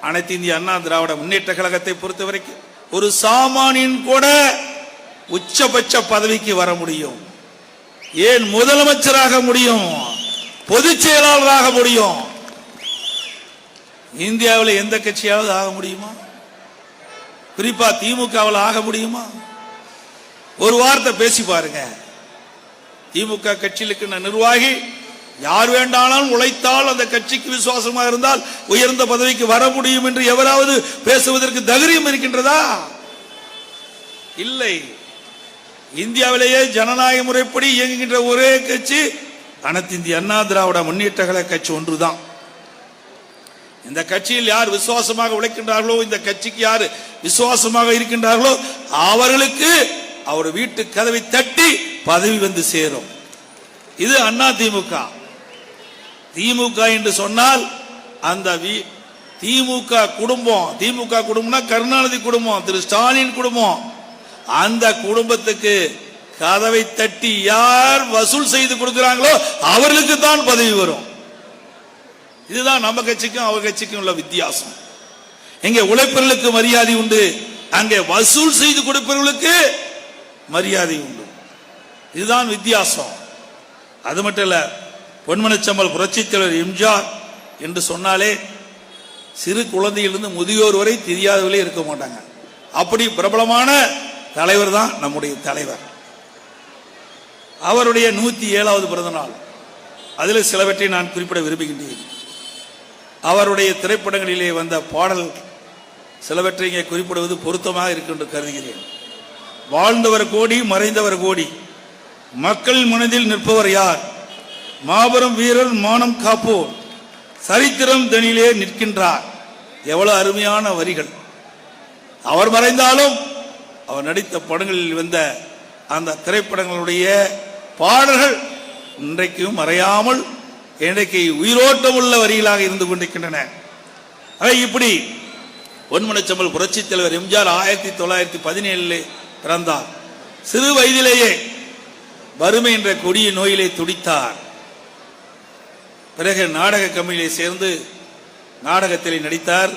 அனைத்து இந்திய அண்ணா திராவிட முன்னேற்ற கழகத்தை பொறுத்த வரைக்கும் ஒரு சாமானியன் கூட உச்சபட்ச பதவிக்கு வர முடியும். ஏன் முதலமைச்சராக முடியும், பொதுச் செயலாளராக முடியும். இந்தியாவில் எந்த கட்சியாவது ஆக முடியுமா? குறிப்பா திமுகவில் ஆக முடியுமா? ஒரு வார்த்தை பேசி பாருங்க. திமுக கட்சியிலுக்கு நிர்வாகி யார் வேண்டாலும் உழைத்தால் அந்த கட்சிக்கு விசுவாசமா இருந்தால் உயர்ந்த பதவிக்கு வர முடியும் என்று எவராவது பேசுவதற்கு தைரியம் இருக்கின்றதா? இல்லை. இந்தியாவிலேயே ஜனநாயக முறைப்படி இயங்குகின்ற ஒரே கட்சி அனைத்து இந்திய அண்ணா திராவிட முன்னேற்ற கழக கட்சி ஒன்றுதான். இந்த கட்சியில் யார் விசுவாசமாக உழைக்கின்றார்களோ, இந்த கட்சிக்கு யார் விசுவாசமாக இருக்கின்றார்களோ அவர்களுக்கு அவர் வீட்டு கதவை தட்டி பதவி வந்து சேரும். இது அண்ணா திமுக. திமுக என்று சொன்னால் அந்த திமுக குடும்பம், திமுக குடும்பம்னா கருணாநிதி குடும்பம், திரு ஸ்டாலின் குடும்பம், அந்த குடும்பத்துக்கு கதவை தட்டி யார் வசூல் செய்து கொடுக்கிறாங்களோ அவர்களுக்கு தான் பதவி வரும். இதுதான் நம்ம கட்சிக்கும் அவர் கட்சிக்கும் உள்ள வித்தியாசம். இங்கே உழைப்பவர்களுக்கு மரியாதை உண்டு, அங்கே வசூல் செய்து கொடுப்பவர்களுக்கு மரியாதை உண்டு. இதுதான் வித்தியாசம். அது மட்டும் இல்ல, பொன்மனச்சம்பல் புரட்சித் தலைவர் எம்ஜிஆர் என்று சொன்னாலே சிறு குழந்தையிலிருந்து முதியோர் வரை தெரியாதவர்களே இருக்க மாட்டாங்க. அப்படி பிரபலமான தலைவர் தான் நம்முடைய தலைவர். அவருடைய 107வது பிறந்த நாள். அதில் சிலவற்றை நான் குறிப்பிட விரும்புகின்றேன். அவருடைய திரைப்படங்களிலே வந்த பாடல் சிலவற்றை இங்கே குறிப்பிடுவது பொருத்தமாக இருக்கின்ற கருதுகிறேன். வாழ்ந்தவர் கோடி, மறைந்தவர் கோடி, மக்கள் மனதில் நிற்பவர் யார், மாபெரும் வீரர் மானம் காப்போர், சரித்திரம் தனியிலே நிற்கின்றார். எவ்வளவு அருமையான வரிகள். அவர் மறைந்தாலும் அவர் நடித்த படங்களில் வந்த அந்த திரைப்படங்களுடைய பாடல்கள் இன்றைக்கும் மறையாமல் இன்றைக்கு உயிரோட்டம் உள்ள வரிகளாக இருந்து கொண்டிருக்கின்றன. இப்படி பொன்மனச்சம்பல் புரட்சித் தலைவர் எம்ஜிஆர் 1917 பிறந்தார். சிறு வயதிலேயே வறுமை என்ற கொடிய நோயிலே துடித்தார். பிறகு நாடக கம்பெனியிலே சேர்ந்து நாடகத்திலே நடித்தார்.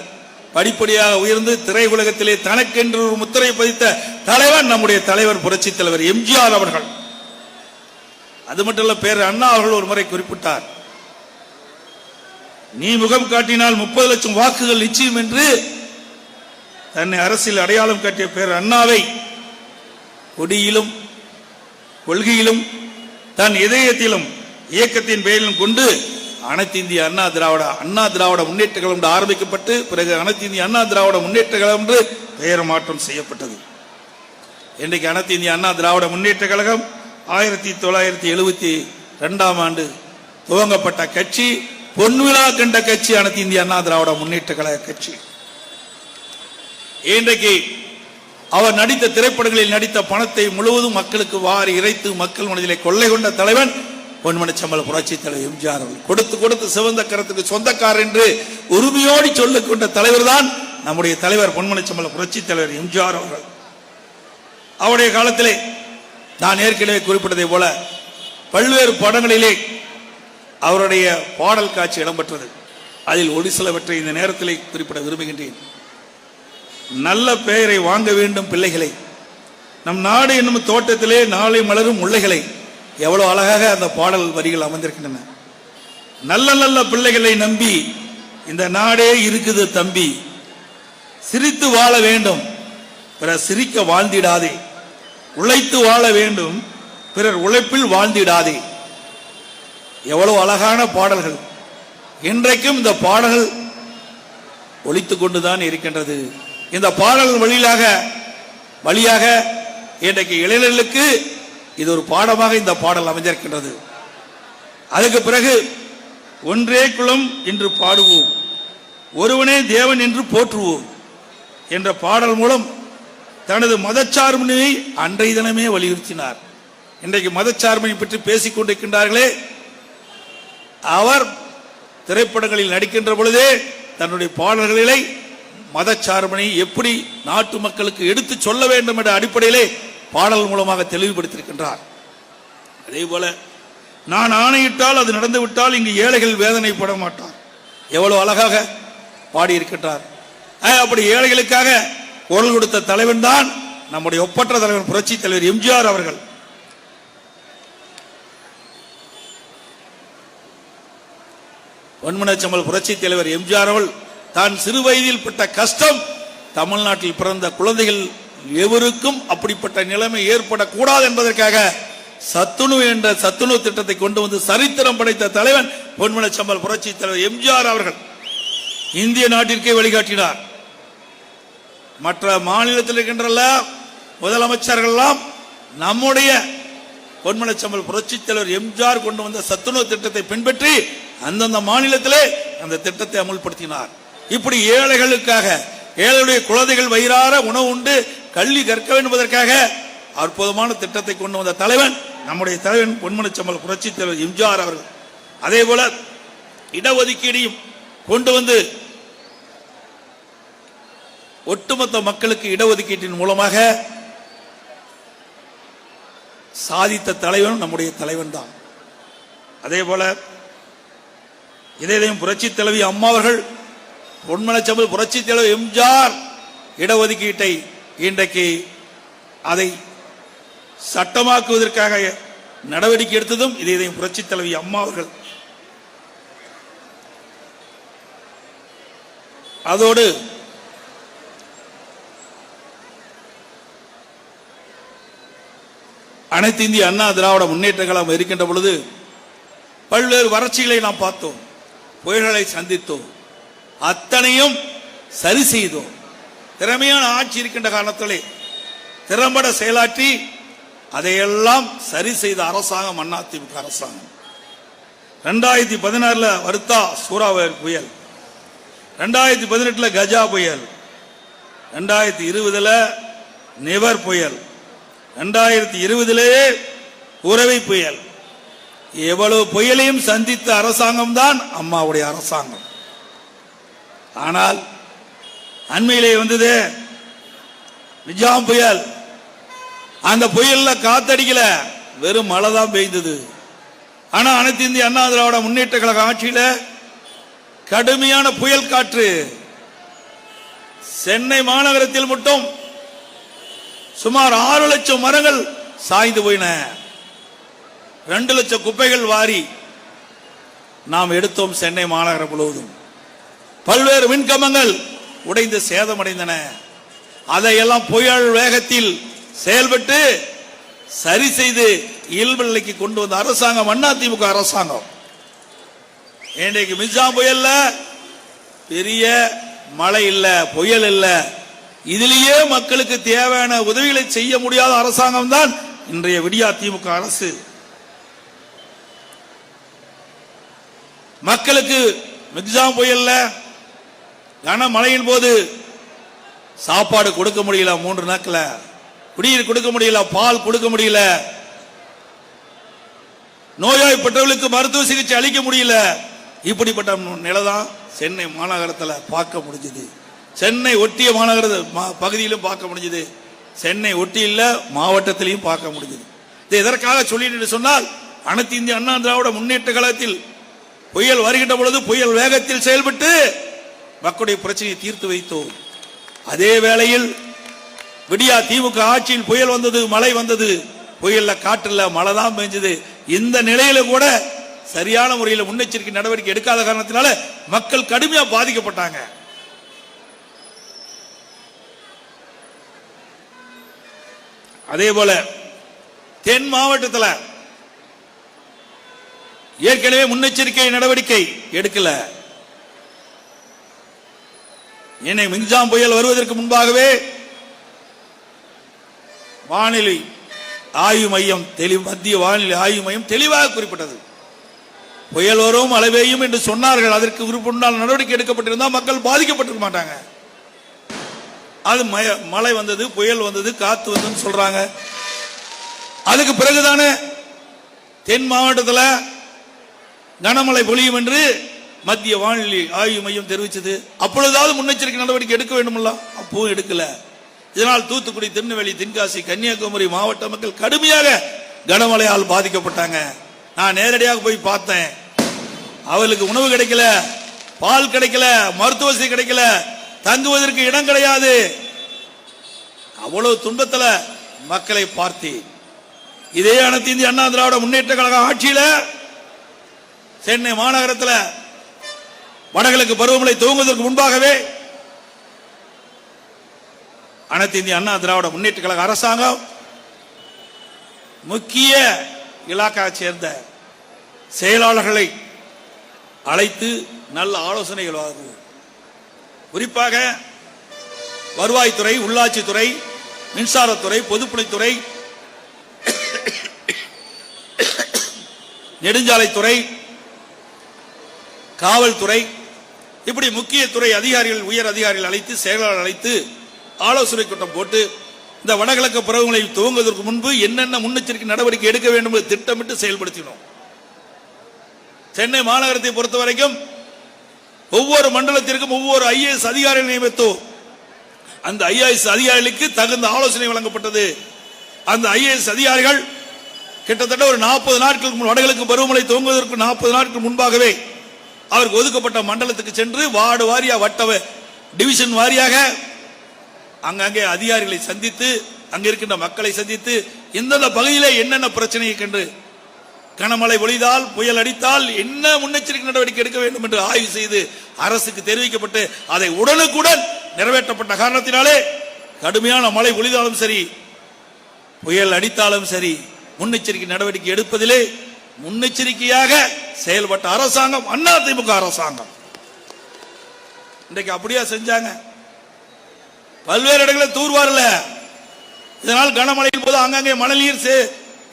படிப்படியாக உயர்ந்து திரையுலகத்திலே தனக்கென்று ஒரு முத்திரை பதித்த தலைவர் நம்முடைய தலைவர் புரட்சித் தலைவர் எம்ஜிஆர் அவர்கள். அது மட்டுமல்ல, பேர் அண்ணா அவர்கள் ஒரு முறை குறிப்பிட்டார், நீ முகம் காட்டினால் 30 லட்சம் வாக்குகள் நிச்சயம் என்று தன்னை அரசியல் அடையாளம் காட்டிய பேர் அண்ணாவை கொடியிலும் கொள்கையிலும் தன் இதயத்திலும் இயக்கத்தின் பெயரிலும் கொண்டு அனைத்து இந்திய அண்ணா திராவிட முன்னேற்ற கழகம் என்று ஆரம்பிக்கப்பட்டு பிறகு அனைத்து இந்திய அண்ணா திராவிட முன்னேற்ற கழகம் என்று பெயர் மாற்றம் செய்யப்பட்டது. இன்றைக்கு அனைத்து இந்திய அண்ணா திராவிட முன்னேற்ற கழகம் 1972ஆம் ஆண்டு துவங்கப்பட்ட கட்சி, பொன்விழா கண்ட கட்சி அனைத்து இந்திய அண்ணா திராவிட முன்னேற்ற கழக கட்சி. இன்றைக்கு அவர் நடித்த திரைப்படங்களில் நடித்த பணத்தை முழுவதும் மக்களுக்கு வாரி இறைத்து மக்கள் மனதிலே கொள்ளை கொண்ட தலைவன் பொன்மனச்சம்பல் புரட்சித் தலைவர் எம்ஜிஆர் அவர்கள். கொடுத்து கொடுத்து சிவந்த கரத்துக்கு சொந்தக்காரர் என்று உரிமையோடு சொல்லிக் கொண்ட தலைவர் தான் நம்முடைய தலைவர் பொன்மனச்சம்பல் புரட்சித் தலைவர் எம்ஜிஆர் அவர்கள். அவருடைய காலத்திலே நான் ஏற்கனவே குறிப்பிட்டதை போல பல்வேறு படங்களிலே அவருடைய பாடல் காட்சி இடம்பெற்றது. அதில் ஒரு சிலவற்றை இந்த நேரத்திலே குறிப்பிட விரும்புகின்றேன். நல்ல பெயரை வாங்க வேண்டும் பிள்ளைகளை, நம் நாடு என்னும் தோட்டத்திலே நாளை மலரும் முல்லைகளை. எவ்வளவு அழகாக அந்த பாடல் வரிகள் அமைந்திருக்கின்றன. நல்ல நல்ல பிள்ளைகளை நம்பி இந்த நாடே இருக்குது தம்பி, சிரித்து வாழ வேண்டும் பிறர் சிரிக்க வாழ்ந்திடாதே, உழைத்து வாழ வேண்டும் பிறர் உழைப்பில் வாழ்ந்திடாதே. எவ்வளவு அழகான பாடல்கள். இன்றைக்கும் இந்த பாடல்கள் ஒலித்துக் கொண்டுதான் இருக்கின்றது. இந்த பாடல் வழியாக இன்றைக்கு இளைஞர்களுக்கு இது ஒரு பாடமாக இந்த பாடல் அமைந்திருக்கின்றது. அதுக்கு பிறகு ஒன்றே குலம் என்று பாடுவோம், ஒருவனே தேவன் என்று போற்றுவோம் என்ற பாடல் மூலம் தனது மதச்சார்பினை அன்றைய தினமே வலியுறுத்தினார். இன்றைக்கு மதச்சார்பினை பற்றி பேசிக் கொண்டிருக்கின்றார்களே, அவர் திரைப்படங்களில் நடிக்கின்ற பொழுதே தன்னுடைய பாடல்களை மதச்சார்பினை எப்படி நாட்டு மக்களுக்கு எடுத்து சொல்ல வேண்டும் என்ற அடிப்படையிலே பாடல் மூலமாக தெளிவுபடுத்தியிருக்கின்றார். அதே போல நான் ஆணையிட்டால் அது நடந்துவிட்டால் இங்கு ஏழைகள் வேதனைப்பட மாட்டார். எவ்வளவு அழகாக பாடியிருக்கின்றார். அப்படி ஏழைகளுக்காக குரல் கொடுத்த தலைவன் தான் நம்முடைய ஒப்பற்ற தலைவன் புரட்சி தலைவர் எம்ஜிஆர் அவர்கள். பொன்மனச்செம்மல் புரட்சி தலைவர் எம்ஜிஆர் அவர்கள் தான் சிறு வயதில் பட்ட கஷ்டம் தமிழ்நாட்டில் பிறந்த குழந்தைகள் எவருக்கும் அப்படிப்பட்ட நிலைமை ஏற்படக்கூடாது என்பதற்காக சத்துணவு என்ற சத்துணவு திட்டத்தை கொண்டு வந்து சரித்திரம் படைத்த தலைவன் பொன்மனச்செம்மல் புரட்சி தலைவர் எம்ஜிஆர் அவர்கள். இந்திய நாட்டிற்கே வழிகாட்டினார். மற்ற மாநிலத்தில் இருக்கின்ற முதலமைச்சர்கள் எல்லாம் நம்முடைய பொன்மனச்செம்மல் புரட்சி தலைவர் எம்ஜிஆர் கொண்டு வந்த சத்துணவு திட்டத்தை பின்பற்றி அந்தந்த மாநிலத்திலே அந்த திட்டத்தை அமல்படுத்தினார். இப்படி ஏழைகளுக்காக, ஏழைகளுடைய குழந்தைகள் வயிறார உணவு உண்டு கல்வி கற்க வேண்டும் என்பதற்காக அற்புதமான திட்டத்தை கொண்டு வந்த தலைவன் நம்முடைய தலைவன் பொன்மனச்செம்மல் புரட்சி தலைவர் எம்ஜிஆர் அவர்கள். அதே போல இடஒதுக்கீடையும் கொண்டு வந்து ஒட்டுமொத்த மக்களுக்கு இடஒதுக்கீட்டின் மூலமாக சாதித்த தலைவன் நம்முடைய தலைவன் தான். அதே போல இதையும் புரட்சி தலைவி அம்மா அவர்கள் பொன்மனச்செம்மல் புரட்சி தலைவர் எம்ஜிஆர் இடஒதுக்கீட்டை இன்றைக்கு அதை சட்டமாக்குவதற்காக நடவடிக்கை எடுத்ததும் இதையும் புரட்சி தலைவி அம்மா அவர்கள். அதோடு அனைத்து இந்திய அண்ணா திராவிட முன்னேற்ற கழகம் இருக்கின்ற பொழுது பல்வேறு வறட்சிகளை நாம் பார்த்தோம், புயல்களை சந்தித்தோம், அத்தனையும் சரி செய்தோம். திறமையான ஆட்சி இருக்கின்ற காரணத்திலே திறம்பட செயலாற்றி அதையெல்லாம் சரி செய்த அரசாங்கம் அதிமுக அரசாங்கம். 2016 வருத்தா சூறாவளி புயல், 2018 கஜா புயல், 2020 நிவர் புயல், 2020 உறவை புயல், எவ்வளவு புயலையும் சந்தித்த அரசாங்கம் தான் அம்மாவுடைய அரசாங்கம். ஆனால் அண்மையிலே வந்தது நிஜாம் புயல். அந்த புயல்ல காத்தடிக்கல, வெறும் மழை தான் பெய்தது. ஆனா அனைத்து இந்திய அண்ணா திராவிட முன்னேற்ற கழக ஆட்சியில கடுமையான புயல் காற்று. சென்னை மாநகரத்தில் மட்டும் சுமார் 6 லட்சம் மரங்கள் சாய்ந்து போயின, 2 லட்சம் குப்பைகள் வாரி நாம் எடுத்தோம். சென்னை மாநகரம் முழுவதும் பல்வேறு மின்கம்பங்கள் உடைந்து சேதமடைந்தன. அதையெல்லாம் புயல் வேகத்தில் செயல்பட்டு சரி செய்து இயல்பு நிலைக்கு கொண்டு வந்த அரசாங்கம் அதிமுக அரசாங்கம். இன்றைக்கு மிஜாம் புயல்ல பெரிய மழை இல்ல, புயல் இல்ல, இதிலேயே மக்களுக்கு தேவையான உதவிகளை செய்ய முடியாத அரசாங்கம் தான் இன்றைய விடியா திமுக அரசு. மக்களுக்கு மிக்ஜாம் புயல்ல கனமழையின் போது சாப்பாடு கொடுக்க முடியல, 3 நாட்கள் குடிநீர் கொடுக்க முடியல, பால் கொடுக்க முடியல, நோய்வாய்ப்பட்டவர்களுக்கு மருத்துவ சிகிச்சை அளிக்க முடியல. இப்படிப்பட்ட நிலைதான் சென்னை மாநகரத்தில் பார்க்க முடிஞ்சது. சென்னை ஒட்டிய மாநகர பகுதியிலும் பார்க்க முடிஞ்சது, சென்னை ஒட்டியுள்ள மாவட்டத்திலையும் பார்க்க முடிஞ்சது. இது எதற்காக சொல்லிட்டு சொன்னால், அனைத்து இந்திய அண்ணா திராவிட முன்னேற்ற கழகத்தில் புயல் வருகின்ற பொழுது புயல் வேகத்தில் செயல்பட்டு மக்களுடைய பிரச்சனையை தீர்த்து வைத்தோம். அதே வேளையில் விடியா திமுக ஆட்சியில் புயல் வந்தது, மழை வந்தது, புயல்ல காற்றுல மழை தான் பெஞ்சது. இந்த நிலையில கூட சரியான முறையில் முன்னெச்சரிக்கை நடவடிக்கை எடுக்காத காரணத்தினால மக்கள் கடுமையா பாதிக்கப்பட்டாங்க. அதே போல தென் மாவட்டத்தில் ஏற்கனவே முன்னெச்சரிக்கை நடவடிக்கை எடுக்கல. இன்னைக்கு மிக்ஜாம் புயல் வருவதற்கு முன்பாகவே வானிலை ஆய்வு மையம் மத்திய வானிலை ஆய்வு மையம் தெளிவாக குறிப்பிட்டது, புயல் வரும் மழை பெய்யும் என்று சொன்னார்கள். அதற்கு விருப்பம் நடவடிக்கை எடுக்கப்பட்டிருந்தால் மக்கள் பாதிக்கப்பட்டிருக்க மாட்டாங்க. அது மழை வந்தது, புயல் வந்தது, காத்து வந்ததுன்னு சொல்றாங்க. அதுக்கு பிறகுதானே தென் மாவட்டத்தில் கனமழை பொழியும் என்று மத்திய வானிலை ஆய்வு மையம் தெரிவித்தது. அப்பொழுதாவது முன்னெச்சரிக்கை நடவடிக்கை எடுக்க வேண்டுமல்ல, அப்பவும் எடுக்கல. இதனால் தூத்துக்குடி, திருநெல்வேலி, தென்காசி, கன்னியாகுமரி மாவட்ட மக்கள் கடுமையாக கனமழையால் பாதிக்கப்பட்டாங்க. நான் நேரடியாக போய் பார்த்தேன். அவர்களுக்கு உணவு கிடைக்கல, பால் கிடைக்கல, மருத்துவ வசதி கிடைக்கல, தங்குவதற்கு இடம் கிடையாது. அவ்வளவு துன்பத்துல மக்களை பார்த்தேன். இதே அனைத்து இந்திய அண்ணா திராவிட முன்னேற்ற கழக ஆட்சியில சென்னை மாநகரத்தில் வடகிழக்கு பருவமழை துவங்குவதற்கு முன்பாகவே அனைத்து இந்திய அண்ணா திராவிட முன்னேற்ற கழக அரசாங்கம் முக்கிய இலாக்காவை சேர்ந்த செயலாளர்களை அழைத்து நல்ல ஆலோசனைகள் வழங்குவோம். குறிப்பாக வருவாய்த்துறை, உள்ளாட்சித்துறை, மின்சாரத்துறை, பொதுப்பணித்துறை, நெடுஞ்சாலைத்துறை, காவல்துறை, இப்படி முக்கிய துறை அதிகாரிகள், உயர் அதிகாரிகள் அழைத்து, செயலாளர் அழைத்து ஆலோசனை கூட்டம் போட்டு இந்த வடகிழக்கு பருவமழை துவங்குவதற்கு முன்பு என்னென்ன முன்னெச்சரிக்கை நடவடிக்கை எடுக்க வேண்டும் என்று திட்டமிட்டு செயல்படுத்தினோம். சென்னை மாநகரத்தை பொறுத்த வரைக்கும் ஒவ்வொரு மண்டலத்திற்கும் ஒவ்வொரு IAS அதிகாரிகள் நியமித்தோம். அந்த IAS அதிகாரிகளுக்கு தகுந்த ஆலோசனை வழங்கப்பட்டது. அந்த IAS அதிகாரிகள் கிட்டத்தட்ட ஒரு 40 நாட்களுக்கு வடகிழக்கு பருவமழை துவங்குவதற்கு 40 நாட்கள் முன்பாகவே அவருக்கு ஒதுக்கப்பட்ட மண்டலத்துக்கு சென்று வார்டு வாரியா, வட்ட டிவிஷன் வாரியாக அங்கங்கே அதிகாரிகளை சந்தித்து, அங்க இருக்கின்ற மக்களை சந்தித்து, இந்தந்த பகுதியிலே என்னென்ன பிரச்சனையை கண்டு கனமழை பொழிந்தால், புயல் அடித்தால் என்ன முன்னெச்சரிக்கை நடவடிக்கை எடுக்க வேண்டும் என்று ஆய்வு செய்து அரசுக்கு தெரிவிக்கப்பட்டு அதை உடனுக்குடன் நிறைவேற்றப்பட்ட காரணத்தினாலே கடுமையான மழை பொழிந்தாலும் சரி, புயல் அடித்தாலும் சரி, முன்னெச்சரிக்கை நடவடிக்கை எடுப்பதிலே முன்னெச்சரிக்கையாக செயல்பட்ட அரசாங்கம் அதிமுக அரசாங்கம். இன்றைக்கு அப்படியா செஞ்சாங்க? பல்வேறு இடங்களில் தூர்வாரல. இதனால் கனமழையின் போது அங்கங்கே மணல் நீர்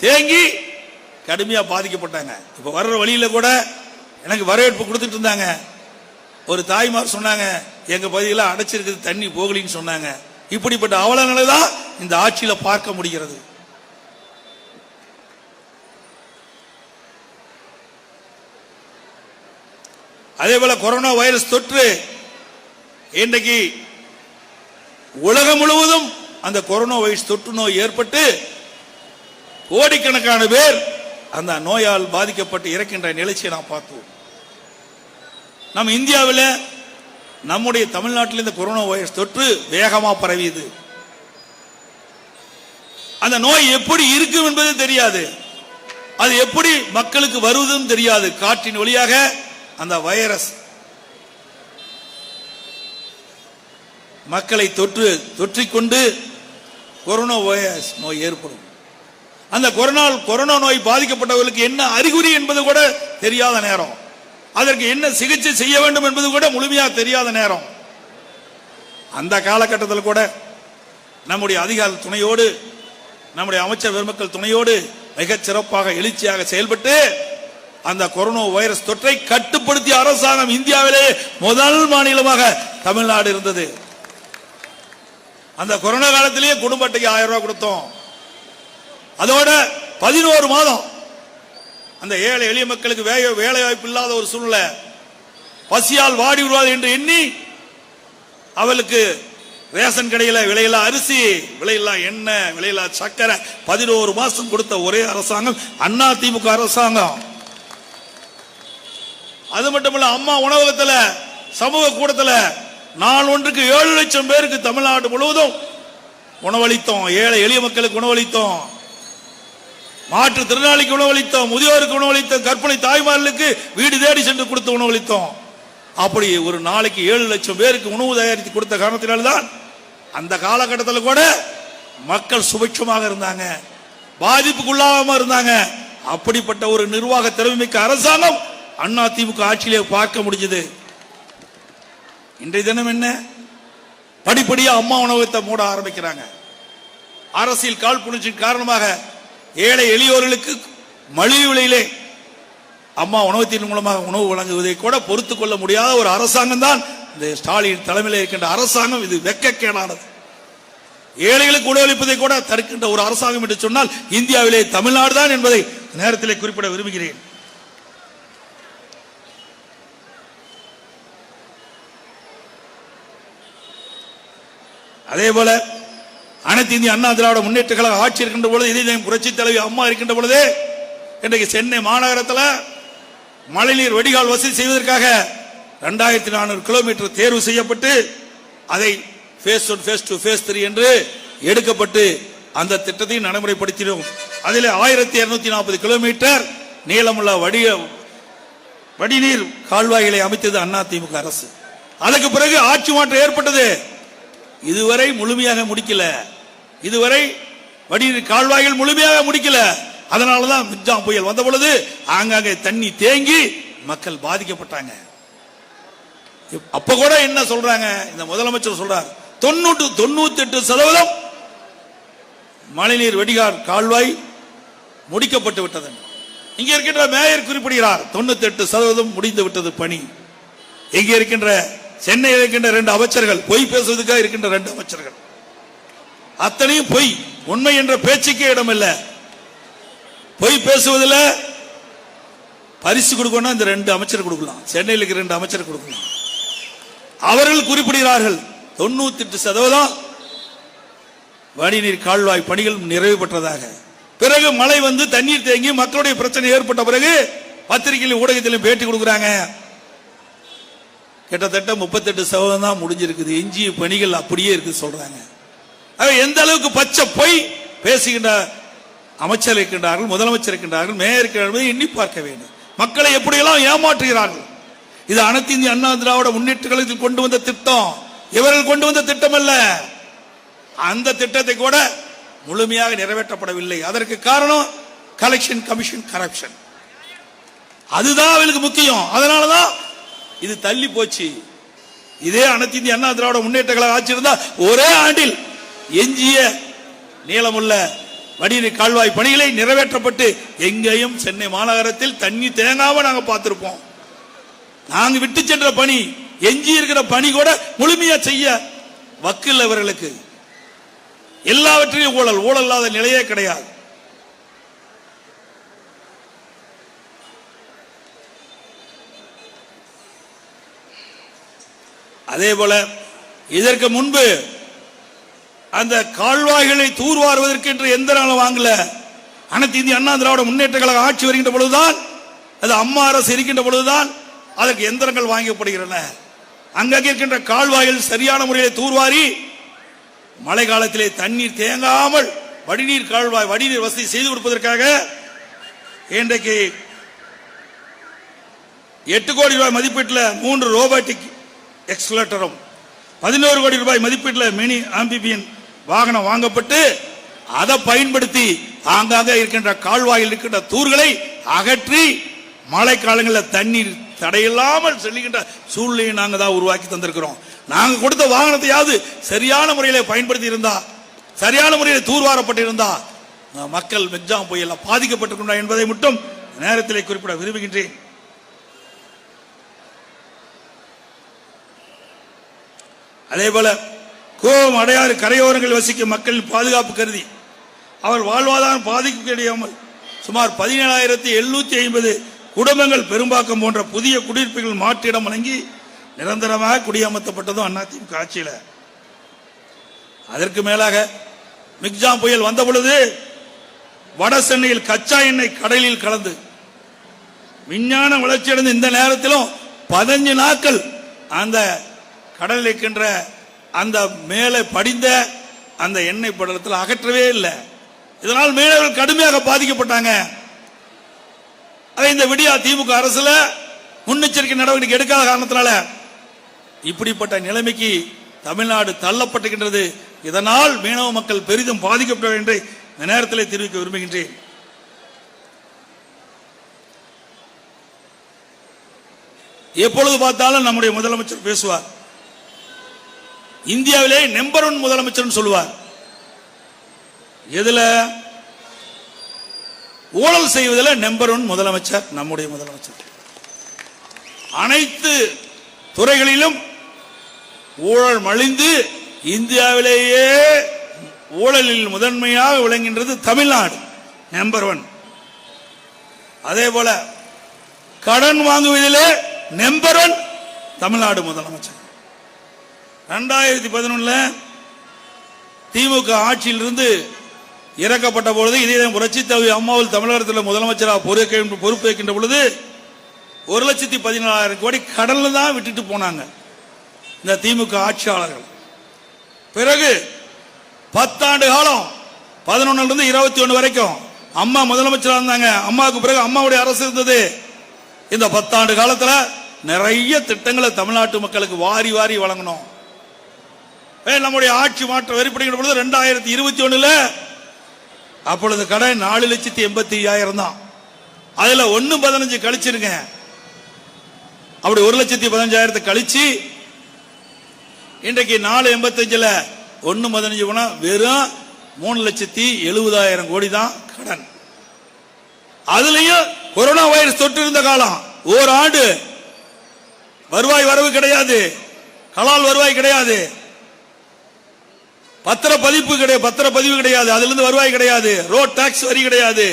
தேங்கி கடுமையா பாதிக்கப்பட்டாங்க. இப்ப வர்ற வழியில கூட எனக்கு வரவேற்பு கொடுத்துட்டு இருந்தாங்க. ஒரு தாய்மார் சொன்னாங்க, எங்க பகுதியில் அடைச்சிருக்கிறது, தண்ணி போகலின்னு சொன்னாங்க. இப்படிப்பட்ட அவலங்களை தான் இந்த ஆட்சியில பார்க்க முடிகிறது. அதே போல கொரோனா வைரஸ் தொற்று இன்றைக்கு உலகம் முழுவதும் அந்த கொரோனா வைரஸ் தொற்று நோய் ஏற்பட்டு கோடிக்கணக்கான பேர் அந்த நோயால் பாதிக்கப்பட்டு இறக்கின்ற நிலையை நாம் பார்த்தோம். நம்ம இந்தியாவில், நம்முடைய தமிழ்நாட்டில் இந்த கொரோனா வைரஸ் தொற்று வேகமா பரவியது. அந்த நோய் எப்படி இருக்கும் என்பது தெரியாது, அது எப்படி மக்களுக்கு வருவதும் தெரியாது. காற்றின் வழியாக அந்த வைரஸ் மக்களை தொற்றிக்கொண்டு கொரோனா வைரஸ் நோய் ஏற்படும். அந்த கொரோனா நோய் பாதிக்கப்பட்டவர்களுக்கு என்ன அறிகுறி என்பது கூட தெரியாத நேரம், அதற்கு என்ன சிகிச்சை செய்ய வேண்டும் என்பது கூட முழுமையாக தெரியாத நேரம். அந்த காலகட்டத்தில் கூட நம்முடைய அதிகார துணையோடு, நம்முடைய அமைச்சர் பெருமக்கள் துணையோடு மிகச் சிறப்பாக எழுச்சியாக செயல்பட்டு அந்த கொரோனா வைரஸ் தொற்றை கட்டுப்படுத்திய அரசாங்கம் இந்தியாவிலே முதல் மாநிலமாக தமிழ்நாடு இருந்தது. அந்த கொரோனா காலத்திலேயே குடும்ப அட்டைக்கு 1000 ரூபாய் கொடுத்தோம். அதோட 11 மாதம் அந்த ஏழை எளிய மக்களுக்கு வேலை வாய்ப்பு இல்லாத ஒரு சூழ்நிலை, பசியால் வாடி விடுவாது என்று எண்ணி அவளுக்கு ரேஷன் கடையில விலையில்லா அரிசி, விலையில்லா எண்ணெய், விலையில்லா சக்கரை 11 மாசம் கொடுத்த ஒரே அரசாங்கம் அதிமுக அரசாங்கம். அது மட்டுமல்ல, அம்மா உணவகத்துல, சமூக கூடத்துல நாள் ஒன்றுக்கு 7 லட்சம் பேருக்கு தமிழ்நாடு முழுவதும் உணவளித்தோம். ஏழை எளிய மக்களுக்கு உணவளித்தோம், மாற்றுத்திறனாளிக்கு உணவளித்தோம், முதியோருக்கு உணவளித்தோம், கர்ப்பிணி தாய்மார்களுக்கு வீடு தேடி சென்று கொடுத்து உணவளித்தோம். அப்படி ஒரு நாளைக்கு 7 லட்சம் பேருக்கு உணவு தயாரித்து கொடுத்த காரணத்தினால்தான் அந்த காலகட்டத்தில் கூட மக்கள் சுபிட்சமாக இருந்தாங்க, பாதிப்புக்குள்ளாகாம இருந்தாங்க. அப்படிப்பட்ட ஒரு நிர்வாக திறமைமிக்க அரசாங்கம் அதிமுக ஆட்சியிலே பார்க்க முடிஞ்சது. இன்றைய தினம் என்ன, படிப்படியா அம்மா உணவகத்தை மூட ஆரம்பிக்கிறாங்க. அரசியல் காழ்ப்புணர்ச்சியின் காரணமாக ஏழை எளியோர்களுக்கு மலிவு விலையிலே அம்மா உணவகத்தின் மூலமாக உணவு வழங்குவதை கூட பொறுத்துக் கொள்ள முடியாத ஒரு அரசாங்கம் தான் இந்த ஸ்டாலின் தலைமையில் இருக்கின்ற அரசாங்கம். இது வெட்கக்கேடானது. ஏழைகளுக்கு உணவளிப்பதை கூட தடுக்கின்ற ஒரு அரசாங்கம் என்று சொன்னால் இந்தியாவிலே தமிழ்நாடு தான் என்பதை நேரத்திலே குறிப்பிட விரும்புகிறேன். அதே போல அனைத்து இந்திய அண்ணா திராவிட முன்னேற்ற கழக ஆட்சி இருக்கின்ற பொழுது, இதே புரட்சி தலைவி அம்மா இருக்கின்ற பொழுது, இன்றைக்கு சென்னை மாநகரத்தில் மழைநீர் வடிகால் வசதி செய்வதற்காக 2400 கிலோமீட்டர் தேர்வு செய்யப்பட்டு அதை phase 1, phase 2, phase 3 என்று எடுக்கப்பட்டு அந்த திட்டத்தை நடைமுறைப்படுத்தினோம். அதில் 1240 கிலோமீட்டர் நீளமுள்ள வடிநீர் கால்வாய்களை அமைத்தது அதிமுக அரசு. அதற்கு பிறகு ஆட்சி மாற்றம் ஏற்பட்டது. இதுவரை முழுமையாக முடிக்கல. இதுவரை வடிநீர் கால்வாய்கள் முழுமையாக முடிக்கல. அதனாலதான் மிக்ஜாம் புயல் வந்த பொழுது ஆங்காங்கே தண்ணி தேங்கி மக்கள் பாதிக்கப்பட்டாங்க. அப்ப கூட என்ன சொல்றாங்க, இந்த முதலமைச்சர் சொல்றார் 98% மழைநீர் வடிகால் கால்வாய் முடிக்கப்பட்டு விட்டது. இங்க இருக்கின்ற மேயர் குறிப்பிடுகிறார் 98% முடிந்து விட்டது பணி. இங்க இருக்கின்ற சென்னையில் இருக்கின்ற 2 அமைச்சர்கள் பொய் பேசுவதற்காக இருக்கின்ற 2 அமைச்சர்கள் அத்தனையும் பொய். உண்மை என்ற பேச்சுக்கே இடமில்லை. பொய் பேசுவதில் பரிசு கொடுக்கணும். இந்த 2 அமைச்சர் கொடுக்கலாம், சென்னையில் இருக்கிற 2 அமைச்சர் கொடுக்கலாம். அவர்கள் குறிப்பிடுகிறார்கள் 98% வடிநீர் கால்வாய் பணிகள் நிறைவு பெற்றதாக. பிறகு மழை வந்து தண்ணீர் தேங்கி மக்களுடைய பிரச்சனை ஏற்பட்ட பிறகு பத்திரிகையில் ஊடகத்திலும் பேட்டி கொடுக்கிறாங்க. கிட்டத்தட்ட 38% தான் முடிஞ்சிருக்குது, எஞ்சிய பணிகள் அப்படியே இருக்கு சொல்றாங்க. எந்த அளவுக்கு பச்சை பொய் பேசுகின்ற அமைச்சர் இருக்கின்றார்கள், முதலமைச்சர் இருக்கின்றார்கள், மேயர் இருக்கின்றார்கள், எண்ணி பார்க்க வேண்டும். மக்களை எப்படியெல்லாம் ஏமாற்றுகிறார்கள். இது அனைத்து இந்திய அண்ணா திராவிட முன்னேற்ற கழகத்தில் கொண்டு வந்த திட்டம், இவர்கள் கொண்டு வந்த திட்டம் அல்ல. அந்த திட்டத்தை கூட முழுமையாக நிறைவேற்றப்படவில்லை. அதற்கு காரணம் கலெக்ஷன் கமிஷன் கரப்ஷன். அதுதான் அவர்களுக்கு முக்கியம். அதனாலதான் இது தள்ளி போச்சு. இதே அனைத்து இந்திய அண்ணா திராவிட முன்னேற்ற கழகம் ஆட்சி இருந்தா ஒரே ஆண்டில் எஞ்சிய நீளமுள்ள வடிநீர் கால்வாய் பணிகளை நிறைவேற்றப்பட்டு எங்கேயும் சென்னை மாநகரத்தில் தண்ணி தேங்காம நாங்க பார்த்திருப்போம். நாங்க விட்டு சென்ற பணி, எஞ்சி இருக்கிற பணி கூட முழுமையா செய்ய வக்கில் அவர்களுக்கு. எல்லாவற்றையும் ஊழல், ஊழல் இல்லாத நிலையே கிடையாது. அதே போல இதற்கு முன்பு அந்த கால்வாய்களை தூர்வாருவதற்கு என்று எந்த நாளும் வாங்கல. அனைத்து இந்திய அண்ணா திராவிட முன்னேற்ற கழக ஆட்சி வருகின்ற பொழுதுதான், அது அம்மா அரசு இருக்கின்ற பொழுதுதான் அதற்கு எந்திரங்கள் வாங்கப்படுகின்றன. அங்கே இருக்கின்ற கால்வாய்கள் சரியான முறையில் தூர்வாரி மழை காலத்திலே தண்ணீர் தேங்காமல் வடிநீர் கால்வாய் வடிநீர் வசதி செய்து கொடுப்பதற்காக இன்றைக்கு 8 கோடி ரூபாய் மதிப்பீட்டில் 3 ரோபோட்டிக் எக்ஸ்கலேட்டரும் 11 கோடி ரூபாய் மதிப்பீட்டில் மினி ஆம்பிபியன் வாகனம் வாங்கப்பட்டு அதை பயன்படுத்தி ஆங்காங்க இருக்கின்ற கால்வாயில் இருக்கின்ற தூர்களை அகற்றி மழை காலங்களில் தண்ணீர் தடையில்லாமல் செல்லுகின்ற சூழ்நிலையை நாங்கள் தான் உருவாக்கி தந்திருக்கிறோம். நாங்கள் கொடுத்த வாகனத்தையாவது சரியான முறையில் பயன்படுத்தி இருந்தா, சரியான முறையில் தூர்வாரப்பட்டிருந்தா மக்கள் மிக்ஜாம் புயல் பாதிக்கப்பட்டிருக்கின்றனர் என்பதை மட்டும் நேரத்தில் குறிப்பிட விரும்புகின்றேன். அதே போல கோவம் அடையாறு கரையோரங்களில் வசிக்கும் மக்களின் பாதுகாப்பு கருதி அவர் வாழ்வாதாரம் பாதிக்கப்படாமல் சுமார் 17,750 குடும்பங்கள் பெரும்பாக்கம் போன்ற புதிய குடியிருப்புகள் மாற்றிடம் வழங்கி நிரந்தரமாக குடியமர்த்தப்பட்டதும் அதிமுக ஆட்சியில். அதற்கு மேலாக மிக்ஜாம் புயல் வந்த பொழுது வட சென்னையில் கச்சா எண்ணெய் கடலில் கலந்து விஞ்ஞான வளர்ச்சியடைந்த இந்த நேரத்திலும் 15 நாட்கள் அந்த கடலில் இருக்கின்ற அந்த மேலே படிந்த அந்த எண்ணெய் படலத்தில் அகற்றவே இல்லை. இதனால் மீனவர்கள் கடுமையாக பாதிக்கப்பட்டாங்க. இந்த விடியா திமுக அரசுல முன்னெச்சரிக்கை நடவடிக்கை எடுக்காத காரணத்தினால இப்படிப்பட்ட நிலைமைக்கு தமிழ்நாடு தள்ளப்பட்டிருக்கின்றது. இதனால் மீனவ மக்கள் பெரிதும் பாதிக்கப்பட்ட என்று இந்த நேரத்தில் தெரிவிக்க விரும்புகின்றேன். எப்பொழுது பார்த்தாலும் நம்முடைய முதலமைச்சர் பேசுவார், இந்தியாவிலே நம்பர் 1 முதலமைச்சர் சொல்லுவார். எதுல? ஊழல் செய்வதில் நம்பர் 1 முதலமைச்சர் நம்முடைய முதலமைச்சர். அனைத்து துறைகளிலும் ஊழல் மலிந்து இந்தியாவிலேயே ஊழலில் முதன்மையாக விளங்குகின்றது தமிழ்நாடு, நம்பர் 1. அதே போல கடன் வாங்குவதிலே நம்பர் 1 தமிழ்நாடு முதலமைச்சர். 2011 திமுக ஆட்சியிலிருந்து இறக்கப்பட்ட பொழுது இதே புரட்சி தலைவி அம்மாவில் தமிழகத்தில் முதலமைச்சராக பொறுப்பேற்கின்ற பொழுது 1,14,000 கோடி கடல்ல தான் விட்டுட்டு போனாங்க இந்த திமுக ஆட்சியாளர்கள். பிறகு 10 ஆண்டு காலம் 11 இருந்து 21 வரைக்கும் அம்மா முதலமைச்சராக இருந்தாங்க. அம்மாவுக்கு பிறகு அம்மாவுடைய அரசு இருந்தது. இந்த 10 ஆண்டு காலத்துல நிறைய திட்டங்களை தமிழ்நாட்டு மக்களுக்கு வாரி வாரி வழங்கணும். நம்முடைய ஆட்சி மாற்றம் வெறிப்படுகிற பொழுது 2021 அப்பொழுது கடன் 4,85,000 தான். அதுல 1.15 கழிச்சிருங்க. அப்படி 1,15,000 கழிச்சு இன்றைக்கு 4.85 1.15 போனா வெறும் 3,70,000 கோடி தான் கடன். அதுலயும் கொரோனா வைரஸ் தொற்று இருந்த காலம் ஓராண்டு வருவாய் வரவு கிடையாது, கலால் வருவாய் கிடையாது, பத்திரப்பதிவு கிடையாது, அதுல இருந்து வருவாய் கிடையாது, ரோட் டாக்ஸ் வரி கிடையாது.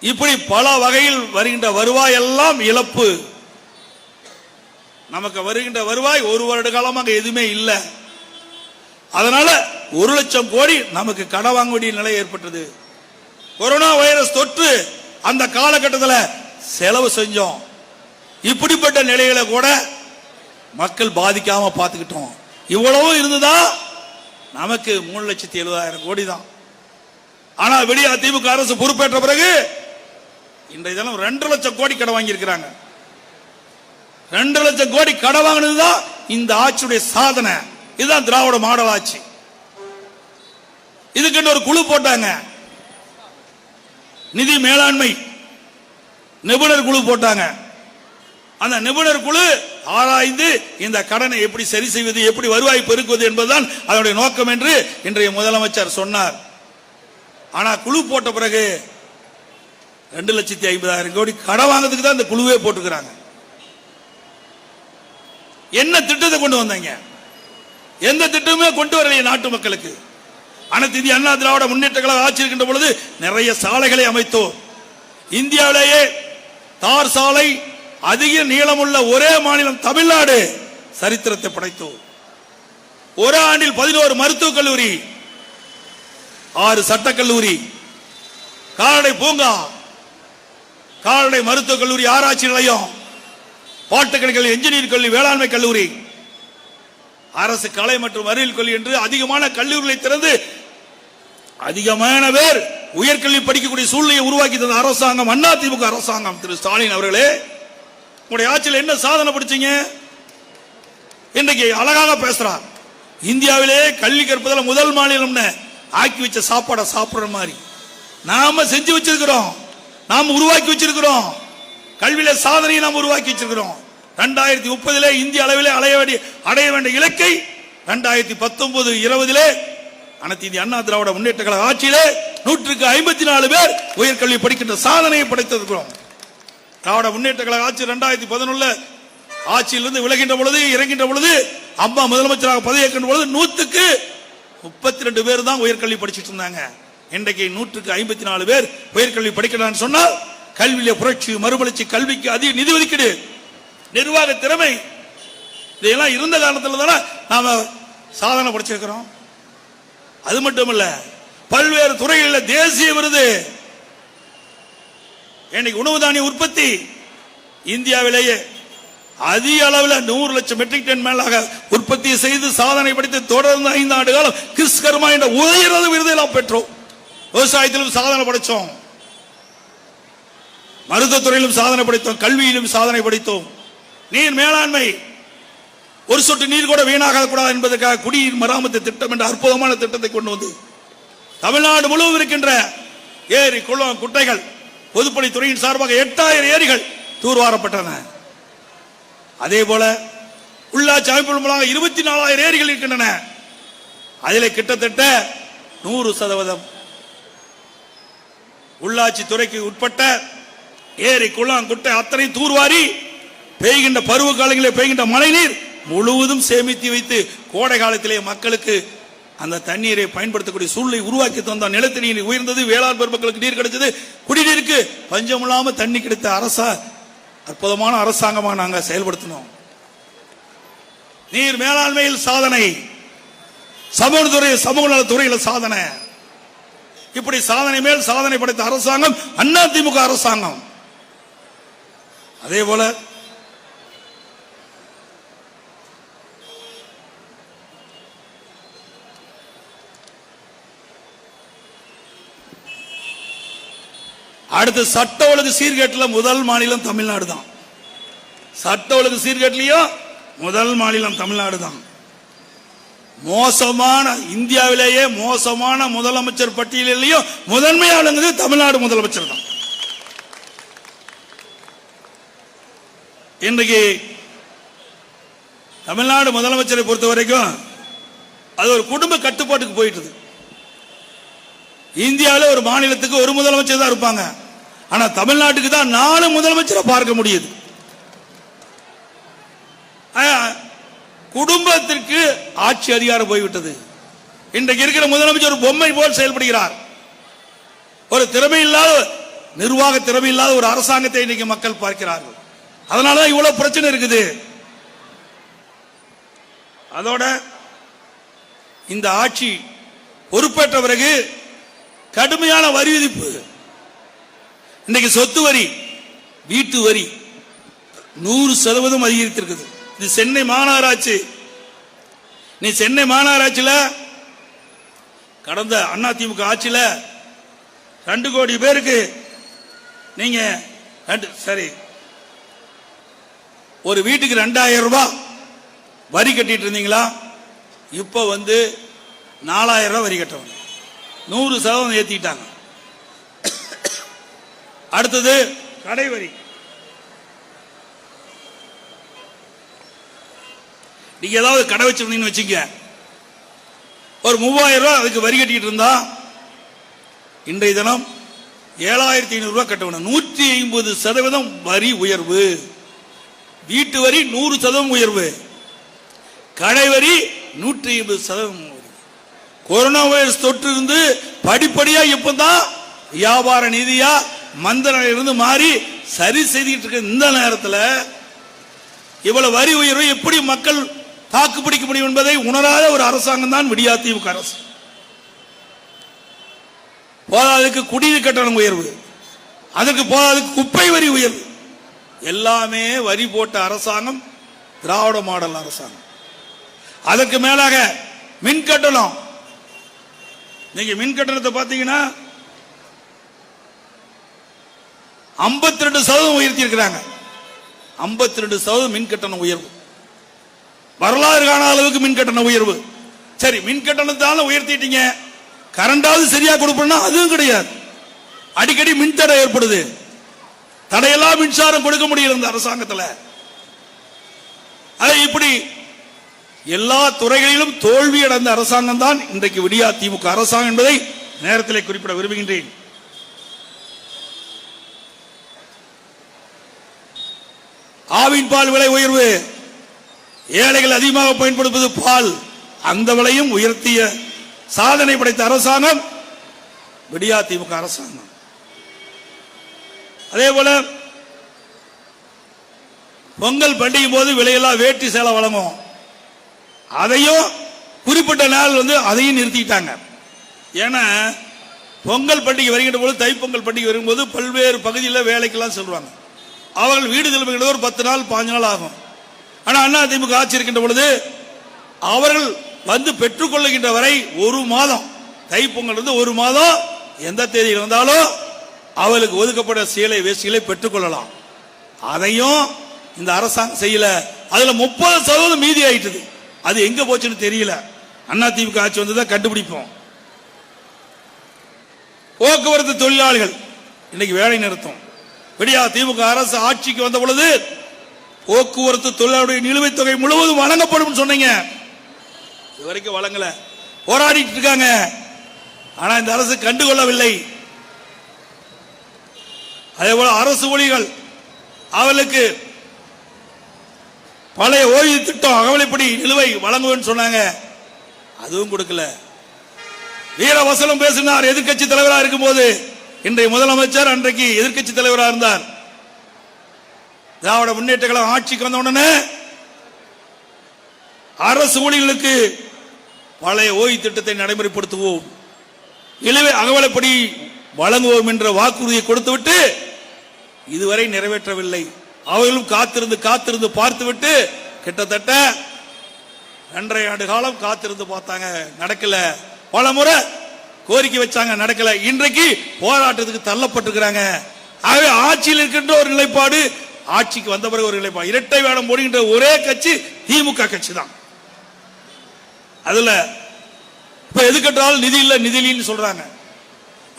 இப்படி பல வகையில் வருகின்ற வருவாய் எல்லாம் இழப்பு. நமக்கு வருகின்ற வருவாய் ஒரு வருட காலமாக எதுவுமே இல்லை. அதனால 1,00,000 கோடி நமக்கு கடன் வாங்க வேண்டிய நிலை ஏற்பட்டது. கொரோனா வைரஸ் தொற்று அந்த காலகட்டத்தில் செலவு செஞ்சோம். இப்படிப்பட்ட நிலைகளை கூட மக்கள் பாதிக்காம பார்த்துக்கிட்டோம். இவ்வளவு இருந்ததா நமக்கு 3,70,000 கோடி தான். ஆனா வெளியே அதிமுக அரசு பொறுப்பேற்ற பிறகு இன்றைய தினம் 2,00,000 கோடி கடன் வாங்கி இருக்கிறாங்க. 2,00,000 கோடி கடன் வாங்கினதுதான் இந்த ஆட்சியுடைய சாதனை. இதுதான் திராவிட மாடல் ஆட்சி. இதுக்கு ஒரு குழு போட்டாங்க, நிதி மேலாண்மை நிபுணர் குழு போட்டாங்க. அந்த நிபுணர் குழு ஆராய்ந்து இந்த கடனை எப்படி சரி செய்வது, எப்படி வருவாய் பெருக்குவது என்பதுதான் அதனுடைய நோக்கம் என்று இன்றைய முதலமைச்சர் சொன்னார். ஆனா குழு போட்ட பிறகு 2,50,000 கோடி கடன் வாங்கிறதுக்கு தான் இந்த குழுவே போட்டுக்கிறாங்க. என்ன திட்டத்தை கொண்டு வந்தாங்க? எந்த திட்டமே கொண்டு வரலையே நாட்டு மக்களுக்கு. அனைத்து இந்திய அண்ணா திராவிட முன்னேற்ற கழகம் ஆட்சி இருக்கின்ற பொழுது நிறைய சாலைகளை அமைத்தோம். இந்தியாவிலேயே தார் சாலை அதிக நீளமுள்ள ஒரே மாநிலம் தமிழ்நாடு சரித்திரத்தை படைத்தோம். ஒரு ஆண்டில் 11 மருத்துவக் கல்லூரி, 6 சட்டக்கல்லூரி, கால்நடை பூங்கா, கால்நடை மருத்துவக் கல்லூரி, ஆராய்ச்சி நிலையம், பாலிடெக்னிக்கல், என்ஜினியரிங் கல்லூரி, வேளாண்மை கல்லூரி, அரசு கலை மற்றும் அறிவியல் கல்லூரி என்று அதிகமான கல்லூரிகளை திறந்து அதிகமான பேர் உயர்கல்வி படிக்கக்கூடிய சூழ்நிலையை உருவாக்கி தந்த அரசாங்கம் அதிமுக அரசாங்கம். திரு ஸ்டாலின் அவர்களே, உங்களுடைய ஆட்சியில் என்ன சாதனை படிச்சீங்க? இன்றைக்கு அழகாக பேசுறார். இந்தியாவிலேயே கல்வி கற்பதில் முதல் மாநிலம் ஆக்கி வச்ச சாப்பாடை சாப்பிடுற மாதிரி நாம செஞ்சு வச்சிருக்கிறோம், நாம் உருவாக்கி வச்சிருக்கிறோம். கல்வியில சாதனையை நாம் உருவாக்கி வச்சிருக்கிறோம். 2030 இந்திய அளவிலே அடைய வேண்டிய இலக்கை 2019-20 அனைத்து இந்திய அண்ணா திராவிட முன்னேற்ற கழக ஆட்சியிலே 154 பேர் உயர்கல்வி படிக்கின்ற சாதனையை படைத்திருக்கிறோம். திராவிட முன்னேற்ற கழக ஆட்சி 2011 ஆட்சியிலிருந்து விலகின்ற பொழுது, இறங்கின்ற பொழுது, அம்மா முதலமைச்சராக பதவியேற்கின்ற பொழுது 100க்கு 32 பேர் தான் உயர்கல்வி படிச்சுட்டு இருந்தாங்க. இன்றைக்கு 154 பேர் உயர்கல்வி படிக்கிறான்னு சொன்னால் கல்வியில புரட்சி, மறுமலர்ச்சி, கல்விக்கு அதிக நிதி ஒதுக்கீடு, நிர்வாக திறமை, இதெல்லாம் இருந்த காலத்தில் தானே நாம சாதனை படைச்சிருக்கிறோம். அது மட்டுமல்ல, பல்வேறு துறைகளில் தேசிய விருது. இன்னைக்கு உணவு தானிய உற்பத்தி இந்தியாவிலேயே அதிக அளவில் 100 லட்சம் மெட்ரிக் டன் மேலாக உற்பத்தி செய்து சாதனை படைத்து தொடர்ந்து 5 ஆண்டு காலம் கிறிஸ்கர்மா என்ற உயர்ந்த விருதை நாம் பெற்றோம். விவசாயத்திலும் சாதனை படைத்தோம், மருத்துவத்துறையிலும் சாதனை படைத்தோம், கல்வியிலும் சாதனை படைத்தோம். நீர் மேலாண்மை, ஒரு சொட்டு நீர் கூட வீணாக கூடாது என்பதற்காக குடிநீர் மராமத்து திட்டம் என்ற அற்புதமான திட்டத்தை கொண்டு வந்து தமிழ்நாடு முழுவதும் இருக்கின்ற ஏரி, குளம், குட்டைகள், பொதுப்பணித்துறையின் சார்பாக 8000 ஏரிகள் தூர்வாரப்பட்டன. அதே போல உள்ளாட்சி அமைப்பு மூலமாக 24,000 ஏரிகள் இருக்கின்றன. அதில் கிட்டத்தட்ட 100% உள்ளாட்சி துறைக்கு உட்பட்ட ஏரி, குளம், குட்டை அத்தனை தூர்வாரி பெய்கின்ற பருவ காலங்களில் பெய்கின்ற மழை நீர் முழுவதும் சேமித்து வைத்து கோடை காலத்திலே மக்களுக்கு அந்த தண்ணீரை பயன்படுத்தக்கூடிய சூழ்நிலை உருவாக்கி தந்தார். நிலத்தடி நீர் உயர்ந்தது, வேளாண் பெருமக்களுக்கு நீர் கிடைச்சது, குடிநீருக்கு பஞ்சம் இல்லாம தண்ணி கிடைத்த அற்புதமான அரசாங்கமாக நாங்கள் செயல்படுத்தினோம். நீர் மேலாண்மையில் சாதனை, சமூக நலத்துறையில் சாதனை, இப்படி சாதனை மேல் சாதனை படைத்த அரசாங்கம் அதிமுக அரசாங்கம். அதே போல அடுத்து சட்ட ஒழுங்கு சீர்கேட்டில் முதல் மாநிலம் தமிழ்நாடு தான். சட்ட ஒழுங்கு சீர்கேட்டிலையும் முதல் மாநிலம் தமிழ்நாடு தான். மோசமான, இந்தியாவிலேயே மோசமான முதலமைச்சர் பட்டியலையும் முதன்மையாளங்கிறது தமிழ்நாடு முதலமைச்சர் தான். இன்றைக்கு தமிழ்நாடு முதலமைச்சரை பொறுத்த வரைக்கும் அது ஒரு குடும்ப கட்டுப்பாட்டுக்கு போயிட்டது. இந்தியாவில் ஒரு மாநிலத்துக்கு ஒரு முதலமைச்சர் தான் இருப்பாங்க. ஆனா தமிழ்நாட்டுக்கு தான் 4 முதலமைச்சரை பார்க்க முடியுது. குடும்பத்திற்கு ஆட்சி அதிகாரம் போய்விட்டது. இன்றைக்கு இருக்கிற முதலமைச்சர் ஒரு பொம்மை போல் செயல்படுகிறார். ஒரு திறமை இல்லாத, நிர்வாக திறமை இல்லாத ஒரு அரசாங்கத்தை இன்னைக்கு மக்கள் பார்க்கிறார்கள். அதனாலதான் இவ்வளவு பிரச்சனை இருக்குது. அதோட இந்த ஆட்சி பொறுப்பேற்ற பிறகு கடுமையான வரி விதிப்பு. இன்னைக்கு சொத்து வரி, வீட்டு வரி 100% அதிகரித்திருக்குது. இது சென்னை மாநகராட்சி. நீ சென்னை மாநகராட்சியில் கடந்த அதிமுக ஆட்சியில் 2 கோடி பேருக்கு நீங்க சரி ஒரு வீட்டுக்கு 2000 ரூபாய் வரி கட்டிட்டு இருந்தீங்களா? இப்ப 4000 ரூபாய் வரி கட்டணும். 100% ஏத்திட்டாங்க. அடுத்தது கடை வரி. நீங்க ஏதாவது கடை வச்சிருந்தீங்கன்னு வச்சுக்க, ஒரு 3000 ரூபாய் அதுக்கு வரி கட்டிட்டு இருந்தா இன்றைய தினம் 7500 ரூபாய் கட்டணும். 150% வரி உயர்வு. வீட்டு வரி 100% உயர்வு. கடை வரி 150%. கொரோனா வைரஸ் தொற்று இருந்து படிப்படியா இப்பதான் வியாபார நிதியா மந்தன இருந்து மாறி சரி செய்துட்டு இருக்க இந்த நேரத்தில் இவ்வளவு வரி உயர்வை எப்படி மக்கள் தாக்கு பிடிக்க முடியும் என்பதை உணராத ஒரு அரசாங்கம் தான் விடியா திமுக அரசு. போதாதுக்கு குடிநீர் கட்டணம் உயர்வு, அதற்கு போதாதுக்கு குப்பை வரி உயர்வு. எல்லாமே வரி போட்ட அரசாங்கம் திராவிட மாடல் அரசாங்கம். அதற்கு மேலாக மின் கட்டணம். நீங்க மின் கட்டணத்தை பார்த்தீங்கன்னா 52% உயர்த்தி இருக்கிறாங்க. 52% மின் கட்டண உயர்வு. வரலாறு காண அளவுக்கு மின் கட்டண உயர்வு. சரி, மின் கட்டணத்தால உயர்த்திட்டீங்க, கரண்டாவது சரியா கொடுப்பா அதுவும் கிடையாது. அடிக்கடி மின் தடை ஏற்படுது. தடையெல்லாம் மின்சாரம் கொடுக்க முடியல இந்த அரசாங்கத்தில். இப்படி எல்லா துறைகளிலும் தோல்வி அடைந்த அரசாங்கம் தான் இன்றைக்கு விடியா திமுக அரசாங்கம் என்பதை நேரத்தில் குறிப்பிட விரும்புகின்றேன். ஆவின் பால் விலை உயர்வு. ஏழைகள் அதிகமாக பயன்படுத்துவது பால், அந்த விலையும் உயர்த்திய சாதனை படைத்த அரசாங்கம் விடியா திமுக அரசாங்கம். அதே போல பொங்கல் பண்டிகை போது விலையெல்லாம் வேட்டி சேலை வழங்கும். அதையும் குறிப்பிட்ட நாள் அதையும் நிறுத்திட்டாங்க. ஏன்னா பொங்கல் பண்டிகை வருகின்ற போது, தைப்பொங்கல் பண்டிகை வரும்போது பல்வேறு பகுதியில் வேலைக்கெல்லாம் சொல்றாங்க. அவர்கள் வீடு திரும்புகின்ற ஒரு 10 நாள் 15 நாள் ஆகும். ஆனால் அதிமுக ஆட்சி இருக்கின்ற பொழுது அவர்கள் பெற்றுக்கொள்ளுகின்ற வரை 1 மாதம், தைப்பொங்கல் 1 மாதம் எந்த தேதியில் இருந்தாலும் அவளுக்கு ஒதுக்கப்பட்ட சேலை வேஷ்டிகளை பெற்றுக்கொள்ளலாம். அதையும் இந்த அரசாங்கம் செய்யல. அதுல 30% மீதி ஆயிட்டது. அது எங்க போச்சுன்னு தெரியல. அதிமுக ஆட்சி வந்ததான் கண்டுபிடிப்போம். போக்குவரத்து தொழிலாளிகள் இன்னைக்கு வேலை நிறுத்தம். விடியா திமுக அரசு ஆட்சிக்கு வந்த பொழுது போக்குவரத்து தொழிலாளருடைய நிலுவைத் தொகை முழுவதும் வழங்கப்படும் சொன்னீங்க. இதுவரைக்கும் வழங்கல, போராடிட்டு இருக்காங்க. ஆனா இந்த அரசு கண்டுகொள்ளவில்லை. அதே போல அரசு ஊழியர்கள் அவர்களுக்கு பழைய ஓய்வு திட்டம் அகவலைப்படி நிலுவை வழங்குவேன்னு சொன்னாங்க, அதுவும் கொடுக்கல. வீரவசனம் பேசினார் எதிர்கட்சி தலைவராக இருக்கும் போது. இன்றைய முதலமைச்சர் அன்றைக்கு எதிர்கட்சி தலைவராக இருந்தார். திராவிட முன்னேற்ற கழகம் ஆட்சிக்கு வந்த உடனே அரசு ஊழியர்களுக்கு பழைய ஓய்வு திட்டத்தை நடைமுறைப்படுத்துவோம், நிலுவை அகவலைப்படி வழங்குவோம் என்ற வாக்குறுதியை கொடுத்துவிட்டு இதுவரை நிறைவேற்றவில்லை. அவர்களும் காத்திருந்து பார்த்துவிட்டு கிட்டத்தட்ட 2.5 ஆண்டு காலம் காத்திருந்து பார்த்தாங்க, நடக்கல. பல முறை கோரிக்கை வச்சாங்க, நடக்கல. இன்றைக்கு போராட்டத்துக்கு தள்ளப்பட்டிருக்கிறாங்க. ஆகவே ஆட்சியில் இருக்கின்ற ஒரு நிலைப்பாடு, ஆட்சிக்கு வந்த பிறகு ஒரு நிலைப்பாடு, இரட்டை வேடம் போடுகின்ற ஒரே கட்சி திமுக கட்சி தான். அதுல இப்ப எது கேட்டாலும் நிதி இல்ல நிதி இல்லைன்னு சொல்றாங்க.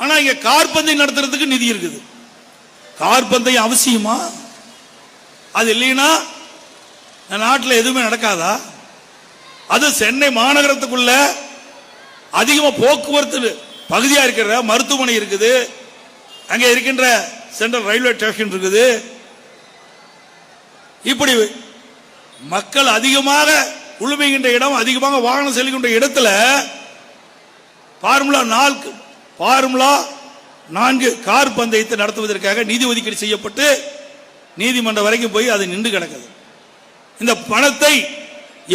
ஆனா இங்க கார்பந்தை நடத்துறதுக்கு நிதி இருக்குது. கார்பந்தை அவசியமா? அது இல்லைன்னா நாட்டில் எதுவுமே நடக்காதா? அது சென்னை மாநகரத்துக்குள்ள அதிகமா போக்குவரத்து பகுதியா இருக்கிற மருத்துவமனை இருக்குது, அங்கே இருக்கின்ற சென்ட்ரல் ரயில்வே ஸ்டேஷன் இருக்குது. இப்படி மக்கள் அதிகமாக உழுமைகின்ற இடம், அதிகமாக வாகனம் செல்கின்ற இடத்துல ஃபார்முலா 4 கார் பந்தயத்தை நடத்துவதற்காக நிதி ஒதுக்கீடு செய்யப்பட்டு நீதிமன்றம் வரைக்கும் போய் அது நின்று கிடக்குது. இந்த பணத்தை